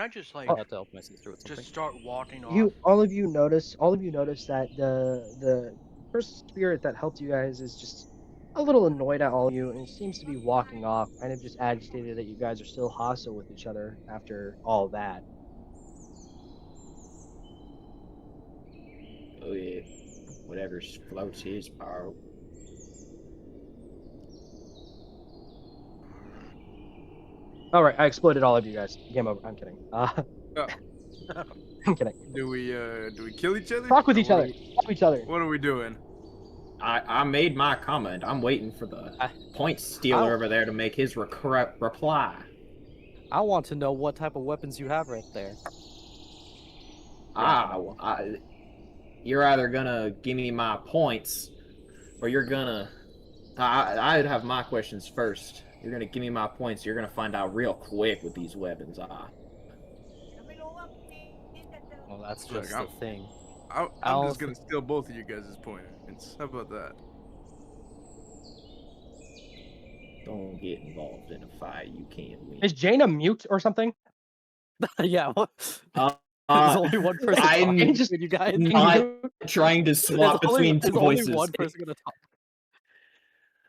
I just like I have to help my sister with something. just start walking off? all of you notice that the first spirit that helped you guys is just a little annoyed at all of you and seems to be walking off, kind of just agitated that you guys are still hostile with each other after all that. Oh yeah, whatever floats his boat. All right, I exploited all of you guys. Game over. I'm kidding. I'm kidding. Do we kill each other? Talk with Or each what other. Talk to each other. What are we doing? I made my comment. I'm waiting for the point stealer over there to make his reply. I want to know what type of weapons you have right there. You're either gonna give me my points, or you're gonna. I'd have my questions first, You're gonna give me my points. You're gonna find out real quick with these weapons. Well, that's Look, just the thing. I'm I'll just gonna steal both of you guys' points. How about that? Don't get involved in a fight. You can't win. Is Jaina mute or something? Yeah. Well, Uh, there's only one person I'm talking just- between you guys. not trying to swap between two There's only voices. one person gonna talk.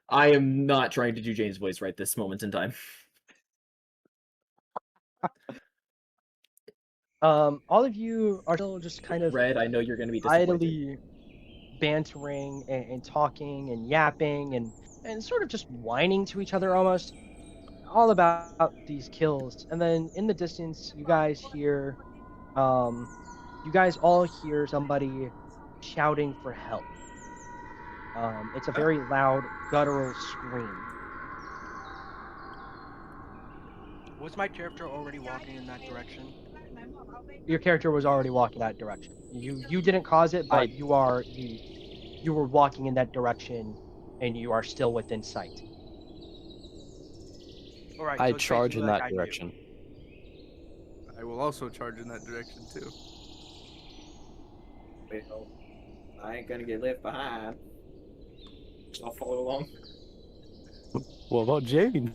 I am not trying to do Jane's voice right this moment in time. All of you are still just kind of Red, I know you're gonna be disappointed. idly bantering and talking and yapping and sort of just whining to each other almost, all about these kills. And then in the distance, you guys all hear somebody shouting for help. It's a very loud, guttural scream. Was my character already walking in that direction? Your character was already walking that direction. You didn't cause it, but you were walking in that direction, and you are still within sight. All right. I so it's charge basically in like that I knew. direction. I will also charge in that direction too. Well, I ain't gonna get left behind. I'll follow along. What about Jane?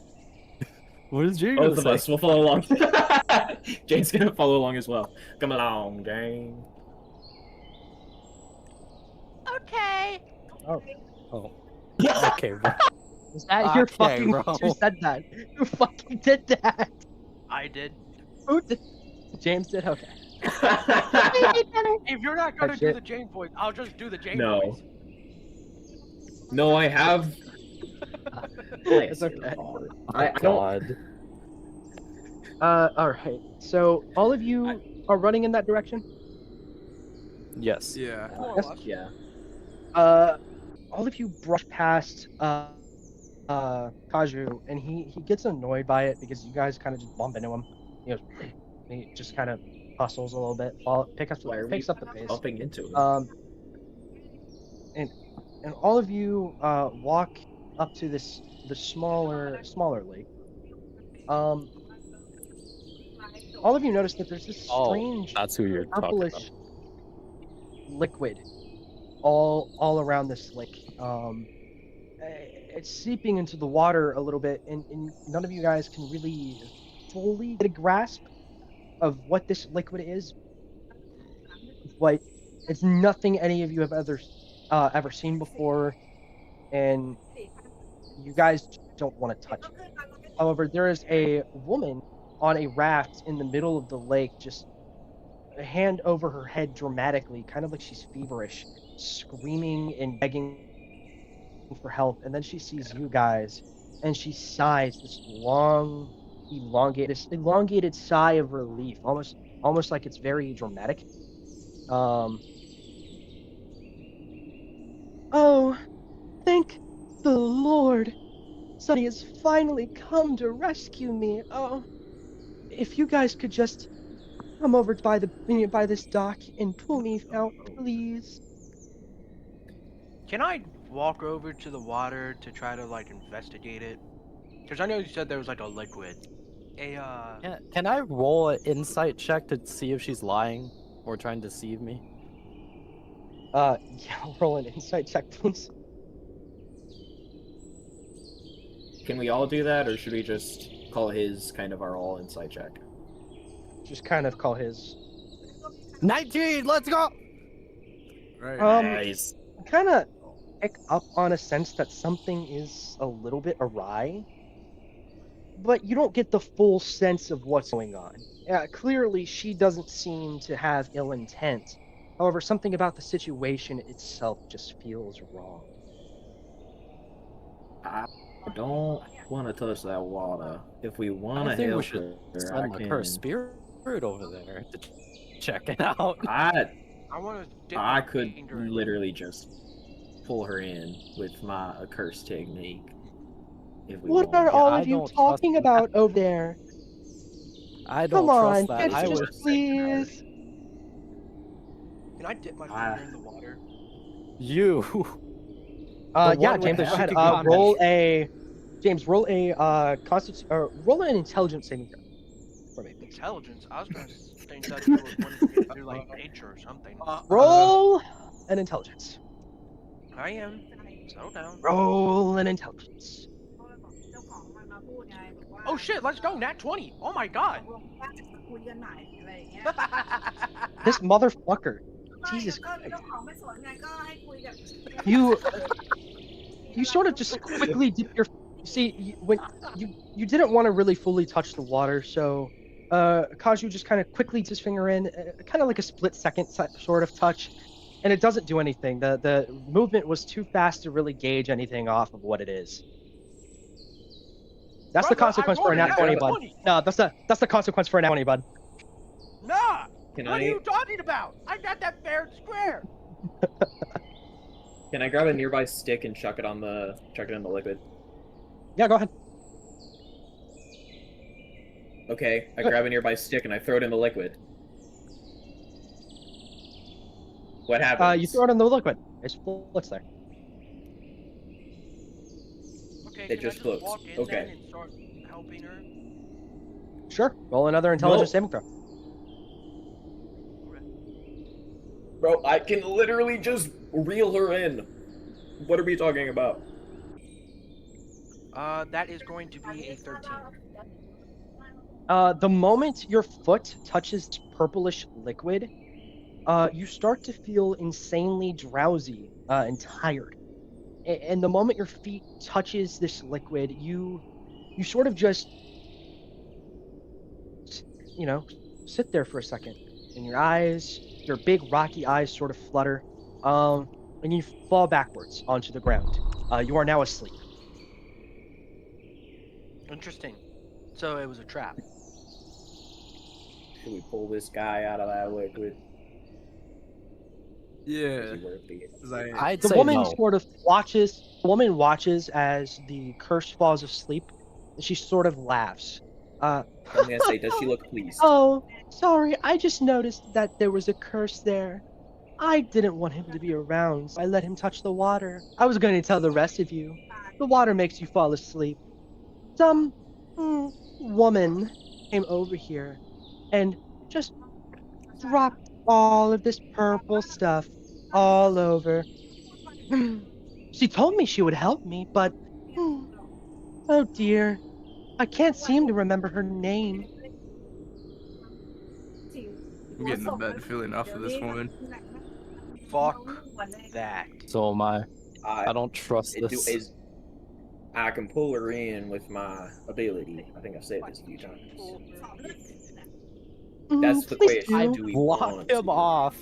What is Jane Both gonna of say? us will follow along. Jane's gonna follow along as well. Come along, Jane. Okay. Oh. Okay, bro. Is that your Okay, fucking bro. who said that? Who fucking did that? I did. Who did? James did? Okay. If you're not gonna do shit. the Jane voice, I'll just do the Jane No. voice. No, I have. It's okay. I don't. God. Alright. So, all of you are running in that direction? Yes. Yeah. More or Yes. less. Yeah. All of you brush past, Kaju, and he gets annoyed by it because you guys kind of just bump into him. He goes, he just kind of hustles a little bit, Why are picks we up the pace. bumping into him? And all of you walk up to the smaller lake. All of you notice that there's this strange That's who you're talking about. purplish liquid all around this lake. It's seeping into the water a little bit, and none of you guys can really fully get a grasp of what this liquid is. But it's nothing any of you have ever seen before, and you guys don't want to touch it. However, there is a woman on a raft in the middle of the lake, just a hand over her head dramatically, kind of like she's feverish, screaming and begging for help. And then she sees you guys, and she sighs this long, elongated sigh of relief, almost like it's very dramatic. Oh, thank the Lord. Somebody has finally come to rescue me. Oh, if you guys could just come over by this dock and pull me out, please. Can I walk over to the water to try to like investigate it? Because I know you said there was like a liquid. Can I roll an insight check to see if she's lying or trying to deceive me? Yeah, roll an insight check, please. Can we all do that, or should we just call his kind of our all insight check? Just kind of call his. 19. Let's go. Right. Nice. Kind of pick up on a sense that something is a little bit awry, but you don't get the full sense of what's going on. Clearly, she doesn't seem to have ill intent. However, something about the situation itself just feels wrong. I don't want to touch that water. If we want I to think we help should her, send I like her can. spirit over there to check it out. I want to. I could literally just pull her in with my curse technique. If we What want. are all I of you don't trust talking that. about over there? I don't Come on, trust that. kids, I just would. please. Can I dip my finger in the water? You. Yeah, one with James, the go ahead. Shikigami. Roll a James, roll a roll an intelligence saving throw for me, please. Intelligence. I was gonna think that you were wanting me to do like nature or something. Roll an intelligence. I am. Settle down. Roll an intelligence. เจ้าของมันมาพูดไงบอกว่า Oh shit! Let's go. Nat 20. Oh my god. ว่าจะคุยกันใหม่อะไรอย่างเงี้ย This motherfucker. ไม่ Jesus ก็ Christ. เจ้าของไม่สนไงก็ให้คุยกับ You sort of just quickly dip your. See, when you didn't want to really fully touch the water, so Kaju just kind of quickly dips his finger in, kind of like a split second sort of touch, and it doesn't do anything. The movement was too fast to really gauge anything off of what it is. That's the Brother, consequence I for a rolled nat a 20, nat bud. 20. No, that's the consequence for a nat 20, bud. Nah. Can What I are you talking about? I got that fair and square. can I grab a nearby stick and chuck it in the liquid? Yeah, go ahead. Okay, I grab a nearby stick and I throw it in the liquid. What happens? You throw it in the liquid. It floats there. Okay. It can just I floats. walk in Okay. then and start helping her? Sure. Roll another intelligence No. saving throw. Bro, I can literally just reel her in. What are we talking about? That is going to be a 13. The moment your foot touches purplish liquid, you start to feel insanely drowsy and tired. And the moment your feet touches this liquid, you sort of just, sit there for a second, and your big rocky eyes sort of flutter, and you fall backwards onto the ground. You are now asleep. Interesting. So it was a trap. Should we pull this guy out of that liquid? Yeah. Is he worth it? 'Cause I'd The say woman no. sort of watches. The woman watches as the curse falls asleep, and she sort of laughs. I'm gonna say, does she look pleased? Oh, sorry. I just noticed that there was a curse there. I didn't want him to be around, so I let him touch the water. I was going to tell the rest of you. The water makes you fall asleep. Some woman came over here and just dropped all of this purple stuff all over. She told me she would help me, but oh dear, I can't seem to remember her name. I'm getting a bad feeling off of this woman. Fuck that. So am I. I don't trust it this. I can pull her in with my ability. I think I've said this a few times. That's the Please question. I Do we block want him to? off.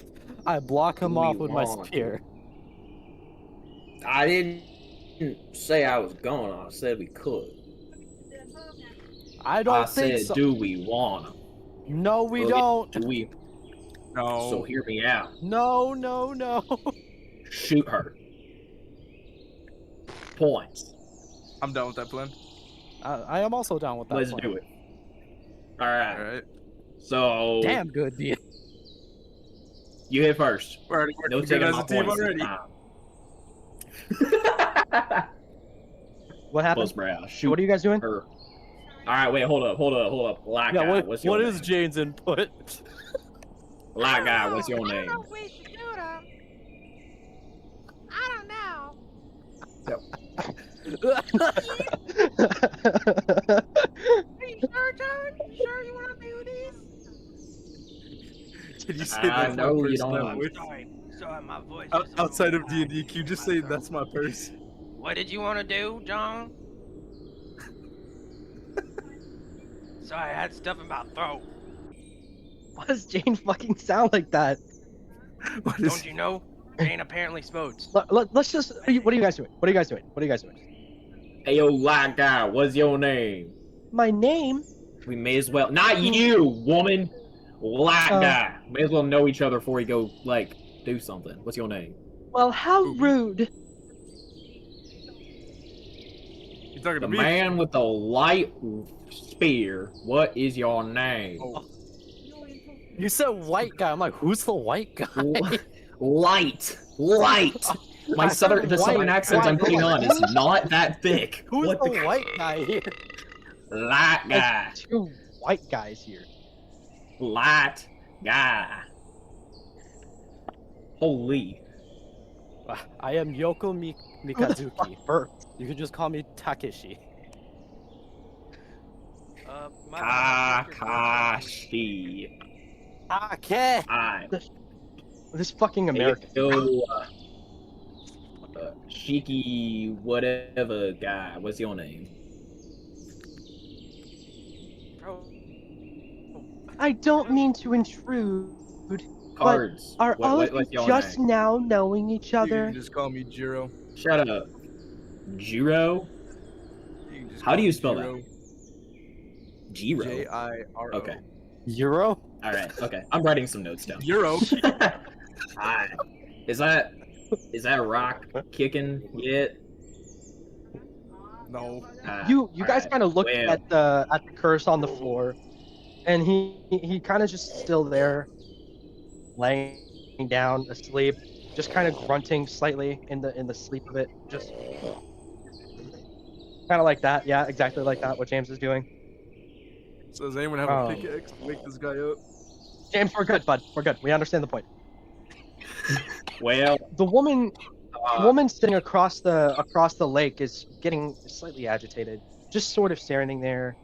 I block him Do we off with my want to? spear. I didn't say I was going. I said we could. I don't I think said, so. do we want to? No, we Well, don't. Do we? No. So hear me out. No. Shoot her. Points. I'm done with that plan. I am also down with that. Let's plan. do it. All right. Alright. So Damn good deal. you hit first. We're already No working taking as my a team points this already. time. What happened? Busprout. Shoot What are you guys doing? her. All right, wait, hold up. Black Yeah, guy, what's your what name? is Jane's input? Black guy, what's your I name? don't know if we should do that. I don't know. Are you sure, John? You sure you want to do this? Can you say I that's my know you person? don't. that way? Sorry, my voice. is a Outside little of D&D, high. can you just say that's my purse? What did you want to do, John? Sorry, I had stuff in my throat. Why does Jane fucking sound like that? What is Don't you know? Jane apparently smokes. Let's just. What are you guys doing? What are you guys doing? Hey, yo, black guy, what's your name? My name? We may as well. Not you, woman. Black Oh. guy. May as well know each other before we go, like, do something. What's your name? Well, how rude. You talking to The me? man with the light spear. What is your name? Oh. You said white guy. I'm like, who's the white guy? Light. My southern, the southern accent I'm putting on is not that thick. Who's What the white guy here? Light guy. There's 2 white guys here. Light guy. Holy. I am Yokomikazuki. Burp. You can just call me Takeshi. Kakashi. Okay. This fucking American. Yo, Shiki, whatever guy. What's your name? I don't mean to intrude. Cards. Are all of what's you your just name? now knowing each You other? can just call me Jiro. Shut up. Jiro? You can just How call do me you spell Jiro. that? Jiro. J-I-R-O. Okay. Euro? Alright, okay. I'm writing some notes down. Euro. Alright. Is that rock kicking yet? No. You guys alright. kind of look Well. at the curse on the floor, and he kind of just still there, laying down asleep, just kind of grunting slightly in the sleep of it, just kind of like that. Yeah, exactly like that. What James is doing. So does anyone have a pickaxe to wake this guy up? James, we're good, bud. We're good. We understand the point. Well, The woman sitting across the lake is getting slightly agitated, just sort of standing there,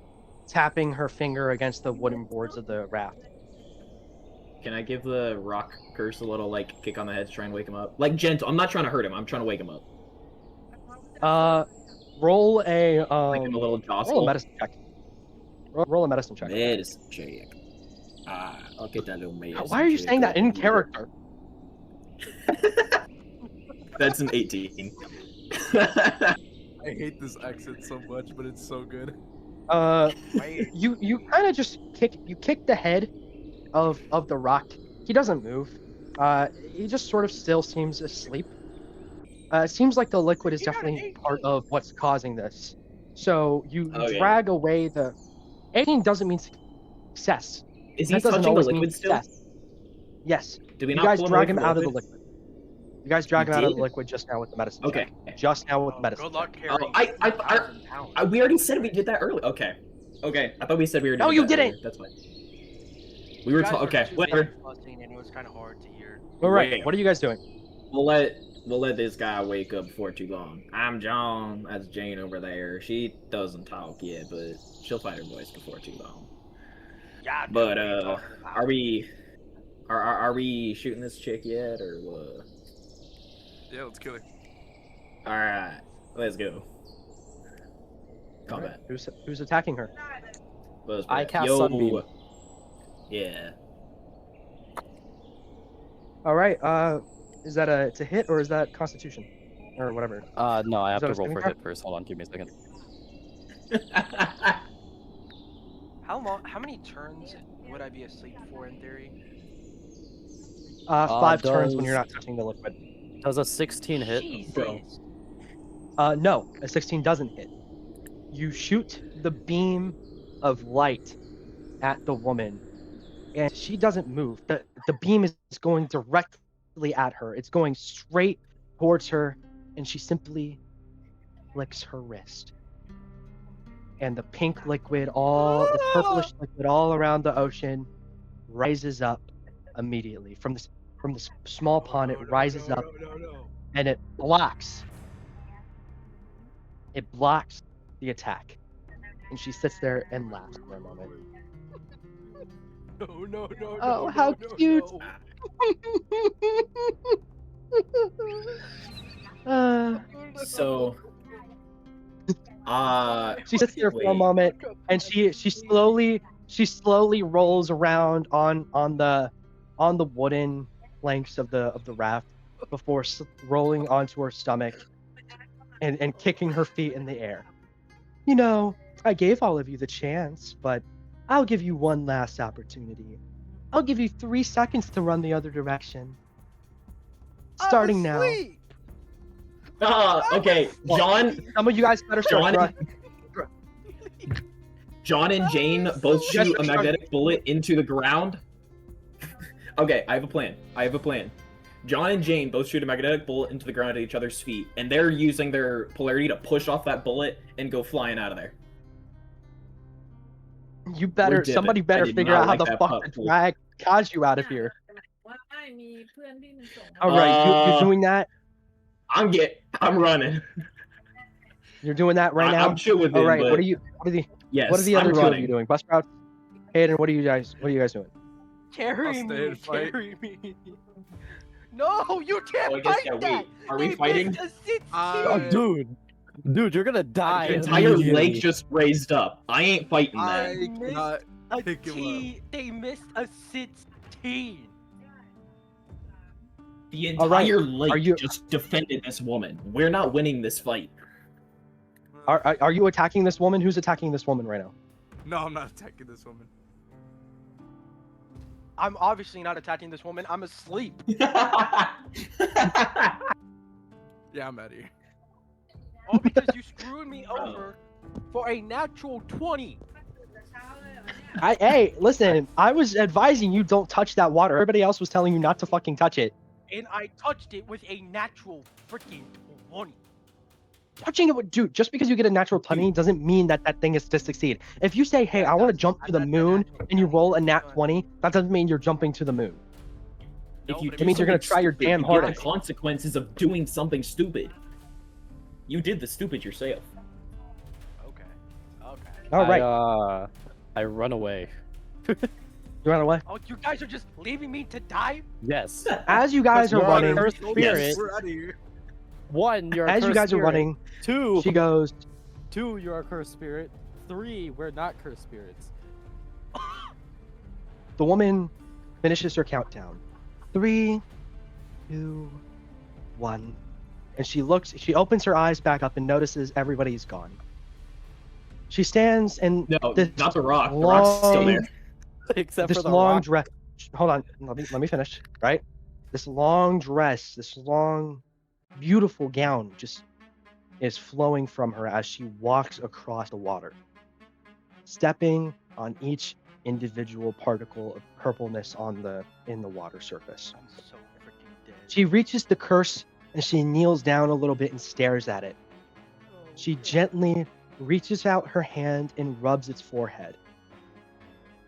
tapping her finger against the wooden boards of the raft. can I give the rock curse a little like kick on the head to try and wake him up? Like gentle. I'm not trying to hurt him. I'm trying to wake him up. Roll a Like him a little roll a jostle. medicine check. Roll a medicine check. Medicine check. I'll get that little medicine. Why are you check saying that up in here. character? That's an 18. I hate this accent so much, but it's so good. You kind of just kick the head of the rock. He doesn't move. He just sort of still seems asleep. It seems like the liquid is definitely part of what's causing this. So you Okay. drag away the 18 doesn't mean success. Is he That doesn't touching the always mean liquid still? success. Yes. Do we You not guys pull him drag away him from out of the liquid? liquid. You guys drag him out of the did? liquid just now with the medicine Okay. check. Just now with the medicine Good luck check. carrying I- 3,000 pounds. We already said we did that earlier. Okay. Okay. I thought we said we were doing No, you that didn't. earlier. That's fine. We were You guys okay. too Whatever. busy fussing, and it was kind of hard to hear. All right. Wait. What are you guys doing? We'll let this guy wake up before too long. I'm John. That's Jane over there. She doesn't talk yet, but she'll find her voice before too long. Yeah, dude, But what are you talking about? are we shooting this chick yet or what? Yeah, let's kill her. All right, let's go. Combat. Who's attacking her? Busprout. I cast Yo. Sunbeam. Yeah. All right. Is that it's a hit or is that Constitution or whatever? No, I have that to a roll saving for throw? hit first. Hold on, give me a second. How many turns would I be asleep for in theory? 5 turns when you're not touching the liquid. Does a 16 hit? Jesus. No, a 16 doesn't hit. You shoot the beam of light at the woman, and she doesn't move. The beam is going directly at her. It's going straight towards her, and she simply flicks her wrist. And the pink liquid, the purplish liquid all around the ocean rises up immediately. From this small pond, it rises up and it blocks the attack. And she sits there and laughs for a moment. No. Oh, how cute. So. She sits there for a Wait. moment, and she slowly rolls around on the wooden planks of the raft before rolling onto her stomach and kicking her feet in the air. You know, I gave all of you the chance, but I'll give you one last opportunity. I'll give you 3 seconds to run the other direction. Starting now. Okay. John. Some of you guys better start. John and Jane both shoot a magnetic bullet into the ground. Okay, I have a plan. John and Jane both shoot a magnetic bullet into the ground at each other's feet, and they're using their polarity to push off that bullet and go flying out of there. You better, We're somebody divot. I better did figure not out how like the that fuck putt to pull. drag Kaju out of here. ว่าไม่มีเพื่อนที่มันส่ง All right, you're doing that. I'm running. You're doing that right now. I'm chill with All him, right, but what are you? yes, What are the other I'm two running. of you doing? Busprout, Hayden, what are you guys doing? Carry stay me, and fight. carry me. No, you can't Oh, I guess, fight yeah, that. wait. Are we They fighting? missed a 16. Oh, dude, you're gonna die. The entire leg immediately. just raised up. I ain't fighting that. I cannot A pick him T. They missed a 16. The All right, entire lake are you- just defended this woman. We're not winning this fight. Are you attacking this woman? Who's attacking this woman right now? No, I'm not attacking this woman. I'm obviously not attacking this woman. I'm asleep. Yeah, I'm out of here. All because you screwed me over for a natural 20. Hey, listen, I was advising you don't touch that water. Everybody else was telling you not to fucking touch it. And I touched it with a natural freaking 20. Touching it with, dude, just because you get a natural 20 doesn't mean that that thing is to succeed. If you say, hey, I want to jump to the moon, and you roll a nat 20, that doesn't mean you're jumping to the moon. If you but do means you're gonna something try your stupid, damn you get hardest. the consequences of doing something stupid. You did the stupid yourself. Okay. Okay. All right, I run away. you run away. Oh, you guys are just leaving me to die? Yes. As you guys are You're on running, Earth Spirit. We're out of here. One, you're a as you cursed guys are spirit. running, Two, she goes, you're a cursed spirit. Three, we're not cursed spirits. the woman finishes her countdown. 3, 2, 1. And she opens her eyes back up and notices everybody's gone. She stands and No, this not the rock. The rock's still there. Except this for the long rock. dress. Hold on, let me finish. Right, this long dress, this long, beautiful gown, just is flowing from her as she walks across the water, stepping on each individual particle of purpleness in the water surface. I'm so freaking dead. She reaches the curse and she kneels down a little bit and stares at it. She gently reaches out her hand and rubs its forehead.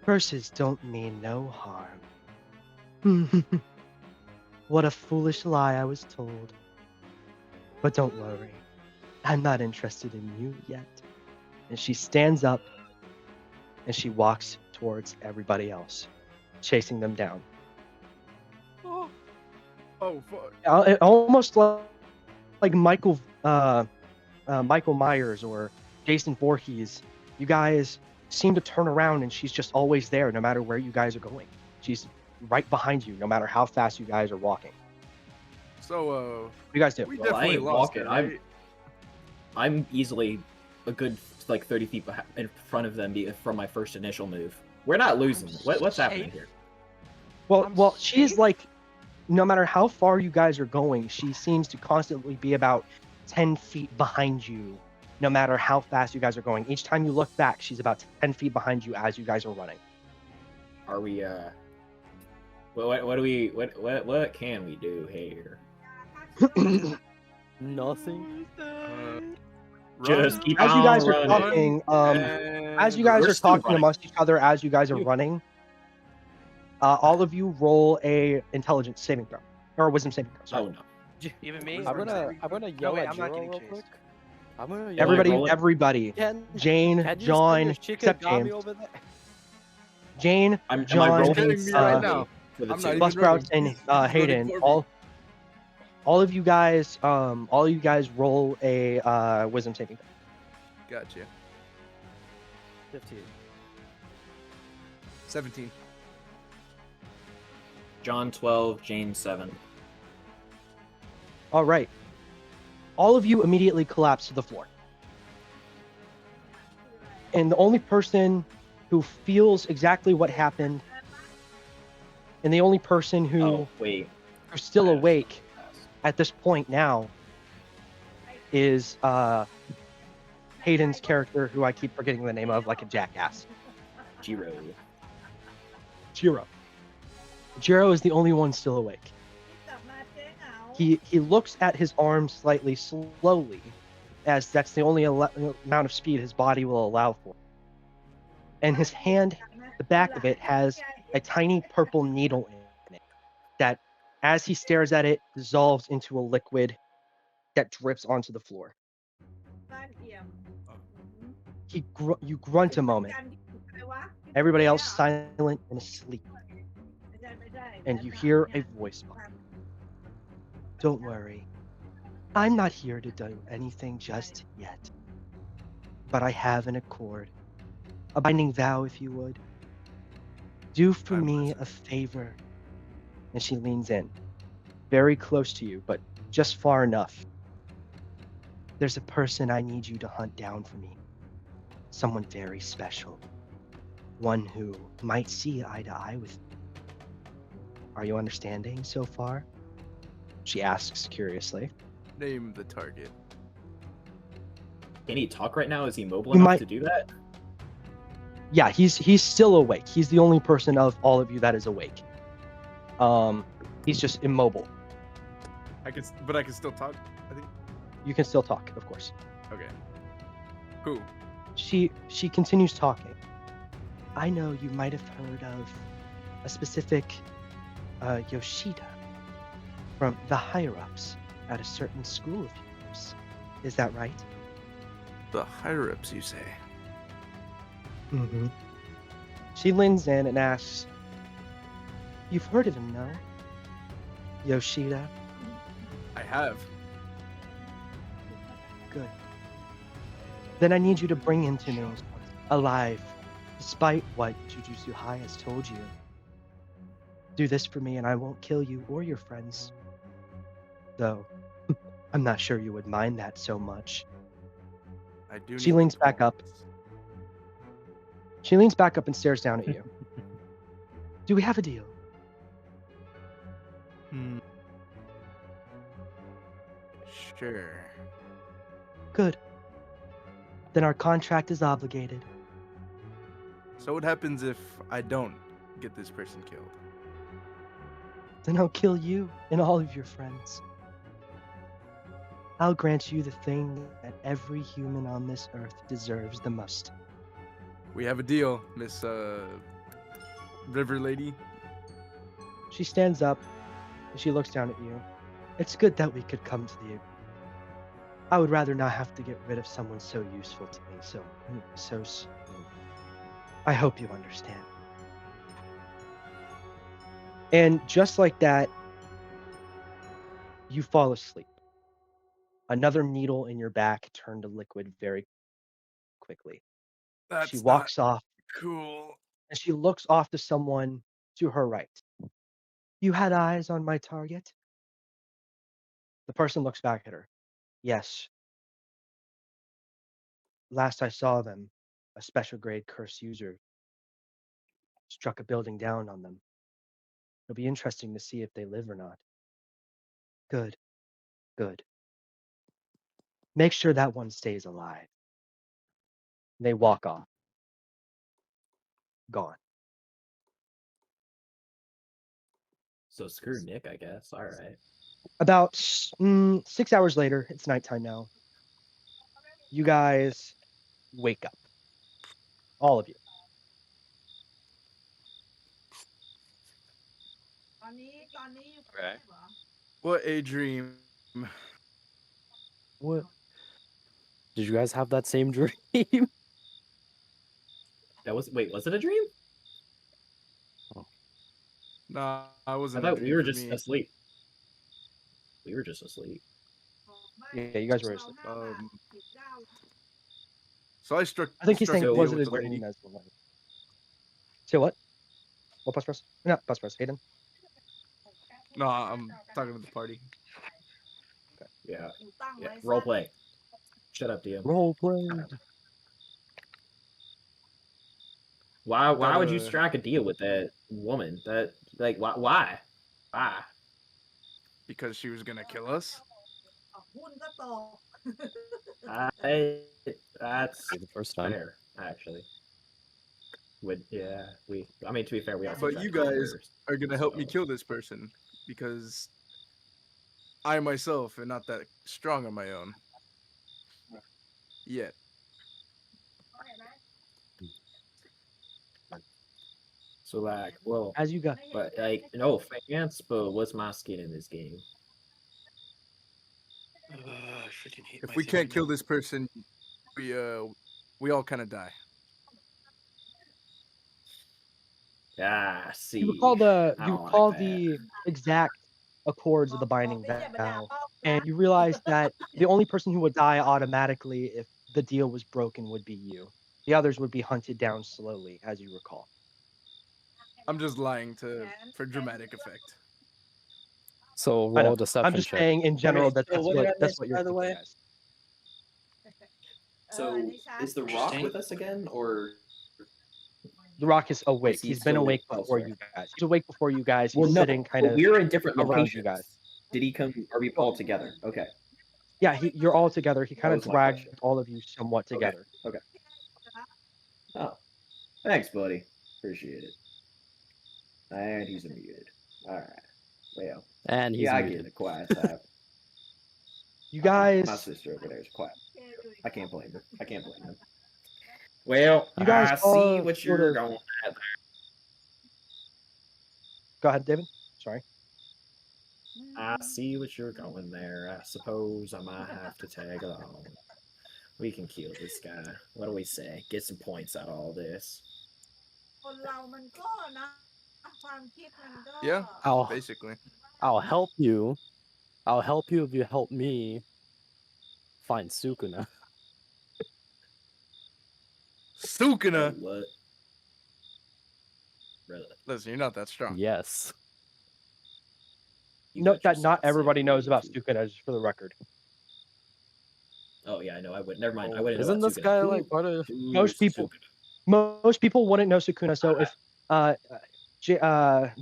Curses don't mean no harm. What a foolish lie I was told. But don't worry, I'm not interested in you yet. And she stands up and she walks towards everybody else, chasing them down. Oh, fuck. Almost like Michael Myers or Jason Voorhees. You guys seem to turn around and she's just always there no matter where you guys are going. She's right behind you no matter how fast you guys are walking. So, What do you guys do? we Well, I definitely ain't lost walking. it, right? I'm easily a good 30 feet in front of them from my first initial move. We're not losing. What's happening here? Well, she's safe? like, no matter how far you guys are going, she seems to constantly be about 10 feet behind you, no matter how fast you guys are going. Each time you look back, she's about 10 feet behind you as you guys are running. Are we? What can we do here? Nothing. Just keep As you on guys are running. talking, as you guys We're are still talking running. amongst each other as you guys are running, all of you roll a intelligence saving throw or wisdom saving throw. Sorry. Oh no. Even me? I'm gonna yell wait, at I'm not Jiro getting real chased. quick. I'm gonna yell Everybody, roll it. everybody. Can Jane, you John, send this except Shikigami James. over there? Jane, Am I John, rolling kidding me right now? for the I'm two? not even Busprout, ready. and Running Hayden. for me. All of you guys, roll a wisdom saving throw. Gotcha. 15. 17. John 12, Jane 7. All right. All of you immediately collapse to the floor. And the only person who feels exactly what happened, and the only person Oh wait. who's still Pass. awake at this point now is Hayden's character, who I keep forgetting the name of like a jackass. Jiro. Jiro. Jiro is the only one still awake. He looks at his arm slightly slowly, as that's the only amount of speed his body will allow for. And his hand, the back of it, has a tiny purple needle in it that, as he stares at it, dissolves into a liquid that drips onto the floor. You grunt a moment. Everybody else silent and asleep. And you hear a voice behind you. Don't worry. I'm not here to do anything just yet. But I have an accord. A binding vow, if you would. Do for me a favor. And she leans in. Very close to you, but just far enough. There's a person I need you to hunt down for me. Someone very special. One who might see eye to eye with me. Are you understanding so far? She asks curiously. Name the target. Can he talk right now? Is he mobile You enough might- to do that? Yeah, he's still awake. He's the only person of all of you that is awake. He's just immobile. But I can still talk. I think. You can still talk, of course. Okay. Cool. She continues talking. I know you might have heard of a specific Yoshida from the higher-ups at a certain school of yours. Is that right? The higher ups, you say? Mm-hmm. She leans in and asks, "You've heard of him, no? Yoshida? I have. Good. Then I need you to bring him to me, alive, despite what Jujutsu High has told you. Do this for me and I won't kill you or your friends. Though, I'm not sure you would mind that so much." I do. She need leans the back up. points. She leans back up and stares down at you. Do we have a deal? Sure. Good. Then our contract is obligated. So what happens if I don't get this person killed? Then I'll kill you and all of your friends. I'll grant you the thing that every human on this earth deserves the most. We have a deal, Miss River Lady. She stands up and she looks down at you. It's good that we could come to the agreement. I would rather not have to get rid of someone so useful to me, so soon. I hope you understand. And just like that, you fall asleep. Another needle in your back turned to liquid very quickly. That's She walks off cool. and she looks off to someone to her right. You had eyes on my target? The person looks back at her. Yes. Last I saw them, a special grade curse user struck a building down on them. It'll be interesting to see if they live or not. Good. Good. Make sure that one stays alive. They walk off. Gone. So screw Nick, I guess. All right. About 6 hours later, it's nighttime now. You guys wake up. All of you. Okay. What a dream. What? Did you guys have that same dream? That was was it a dream? Nah, I I wasn't. thought we were just asleep. We were just asleep. Yeah, you guys were asleep. So I struck. I think he's struck saying, a was deal it with a the dream lady. as well? Say what? What bus press? No, bus press. Hayden? No, I'm talking to the party. Yeah. Yeah. Role play. Shut up, DM. Role play. Why would you Gotta- strike a deal with that woman? That why? Why? Because she was gonna kill us. That's The first time. fair, actually. I mean, to be fair, we also. But tried you to kill guys her, are gonna help me so- kill this person because I myself am not that strong on my own. Yet. So like, well, As you go, but like, no offense, but what's my skin in this game? I freaking hate If my we thing can't right kill now. this person, we all kind of die. Ah, see. you recall I don't like that. the exact accords of the binding vow, and you realize that the only person who would die automatically if the deal was broken would be you. The others would be hunted down slowly, as you recall. I'm just lying for dramatic effect. So I roll know. a deception I'm just check. saying in general Okay, that so what did I miss, what you're by the thinking, way? guys. So is the Rock Interesting. with us again, or The Rock is awake. he He's been still awake before elsewhere? you guys. He's awake before you guys. He's Well, no, sitting kind but of we're in different around locations. you guys. Did he come? Are we all together? Okay, Yeah, you're all together. He that kind of was my dragged question. all of you somewhat Okay, together. okay. Oh, thanks, buddy. Appreciate it. And he's muted. All right. Well, And he's yeah, I muted. get it. Quiet type. You My guys, sister over there is quiet. I can't blame her. I can't blame him. Well, You guys I see are what sort you're of- going at. go ahead, David. Sorry. I see what you're going there. I suppose I might have to tag along. We can kill this guy. What do we say? Get some points out of all this. Yeah, I'll basically. I'll help you. I'll help you if you help me find Sukuna. Sukuna. What? Really? Listen, you're not that strong. Yes. You Note got that not yourself everybody some knows about YouTube. Sukuna, just for the record. Oh yeah, I know. I would. Never mind. I wouldn't. know Isn't about this Sukuna. guy Who- like part of? who Most is people- Sukuna? Most people wouldn't know Sukuna, so if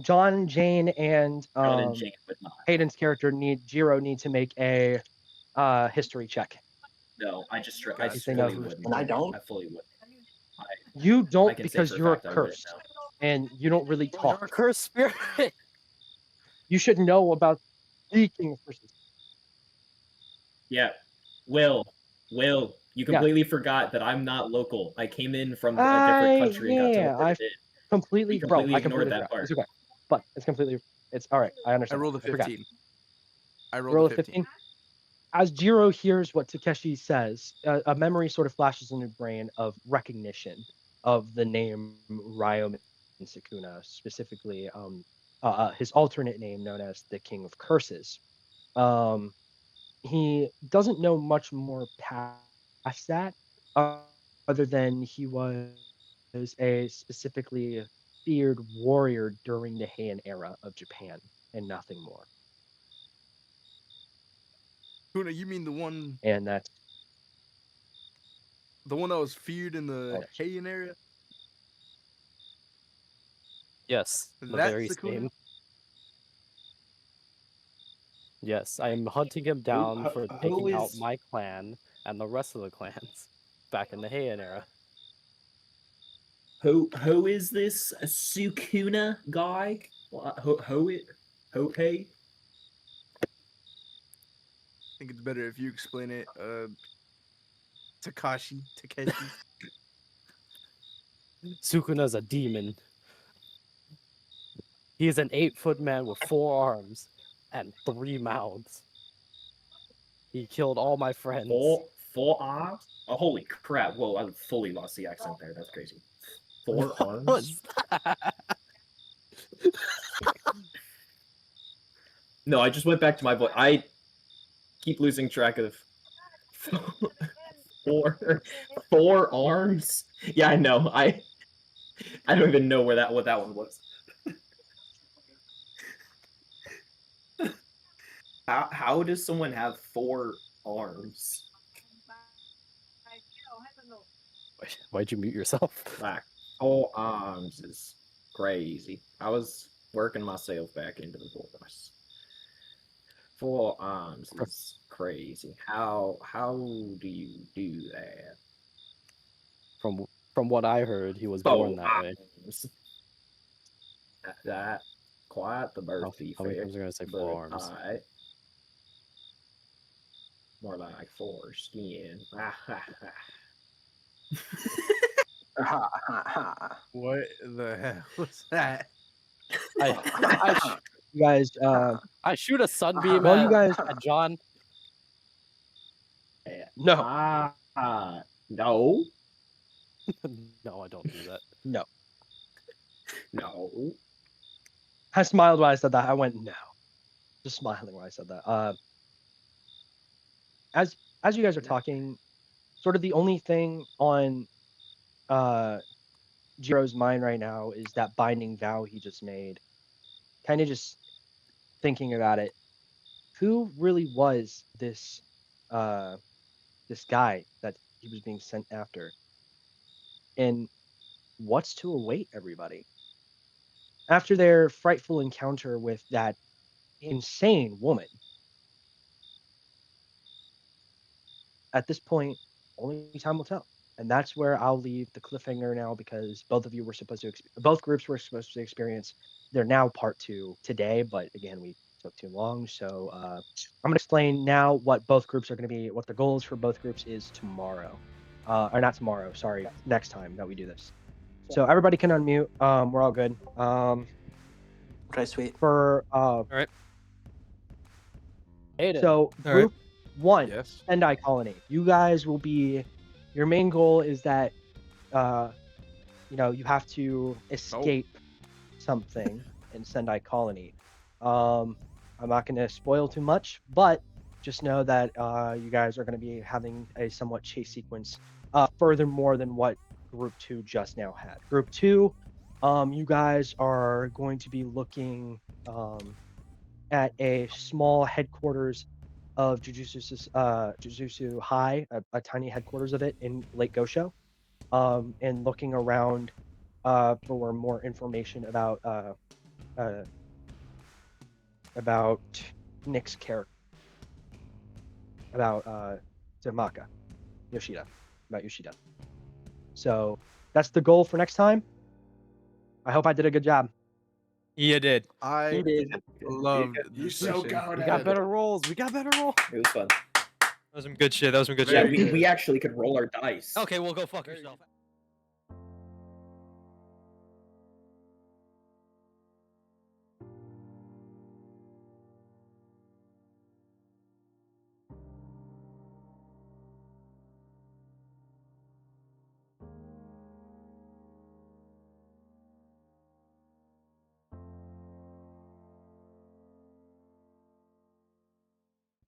John, Jane, and John and Jake would not. Hayden's character Jiro need to make a history check. No, I just. I Gotcha. just They know fully who's- wouldn't. And I don't? I fully would. You I don't can say because for a you're fact I wouldn't cursed know. and you don't really You're talk. a cursed spirit. You should know about the King of Curses. Yeah, Will, you completely forgot that I'm not local. I came in from a different country and got yeah, teleported in. Completely, You completely bro. I ignored completely that forgot. part. It's okay, but it's completely. It's all right. I I understand. rolled a forgot. 15. I Roll rolled a a 15. As Jiro hears what Takeshi says, a memory sort of flashes in his brain of recognition of the name Ryo Sukuna, specifically his alternate name known as the King of Curses. He doesn't know much more past that, other than he was a specifically feared warrior during the Heian era of Japan, and nothing more. Kuna, you mean the one And that's that was feared in the Oh. Heian area? Yes, the That's very Sukuna? same. Yes, I am hunting him down who- for who taking out is- my clan and the rest of the clans back in the Heian era. Who is this Sukuna guy? Hey? I think it's better if you explain it. Takeshi. Sukuna's a demon. He is an 8-foot man with 4 arms and 3 mouths. He killed all my friends. Four arms? Oh, holy crap! Whoa, I fully lost the accent there. That's crazy. 4 arms? What's that? No, I just went back to my voice. I keep losing track of four arms. Yeah, I know. I don't even know what that one was. How does someone have 4 arms? Why'd you mute yourself? Like 4 arms is crazy. I was working myself back into the voice. 4 arms is crazy. How do you do that? From what I heard, he was born that way. arms. That quite the birth How many defect. times are gonna say but 4 arms? More like foreskin. What the hell was that? You guys, I shoot a sunbeam well, you guys, at John. no, No. No, I don't do that. no. No. I smiled when I said that. I went, no. Just smiling when I said that. As you guys are talking, sort of the only thing on Jiro's mind right now is that binding vow he just made. Kind of just thinking about it. Who really was this this guy that he was being sent after? And what's to await everybody? After their frightful encounter with that insane woman, at this point, only time will tell. And that's where I'll leave the cliffhanger now, because both of you were supposed to, both groups were supposed to experience. They're now part 2 today, but again, we took too long. So I'm going to explain now what both groups are going to be, what the goals for both groups is tomorrow. Or not tomorrow, sorry, next time that we do this. So everybody can unmute. We're all good. Okay, sweet. For right. Hayden. So group 1, Yes. Sendai Colony. You guys will be, your main goal is that you know, you have to escape something in Sendai Colony. I'm not going to spoil too much, but just know that you guys are going to be having a somewhat chase sequence furthermore than what Group 2 just now had. Group 2, you guys are going to be looking at a small headquarters of Jujutsu High, a tiny headquarters of it in Lake Gosho, and looking around for more information about Nick's character, about Tamaka, about Yoshida. So that's the goal for next time. I hope I did a good job. You did. I loved You this so session. got We it. got better rolls. It was fun. That was some good shit. That was some good Very shit. good. We actually could roll our dice. Okay, well, go fuck yourself.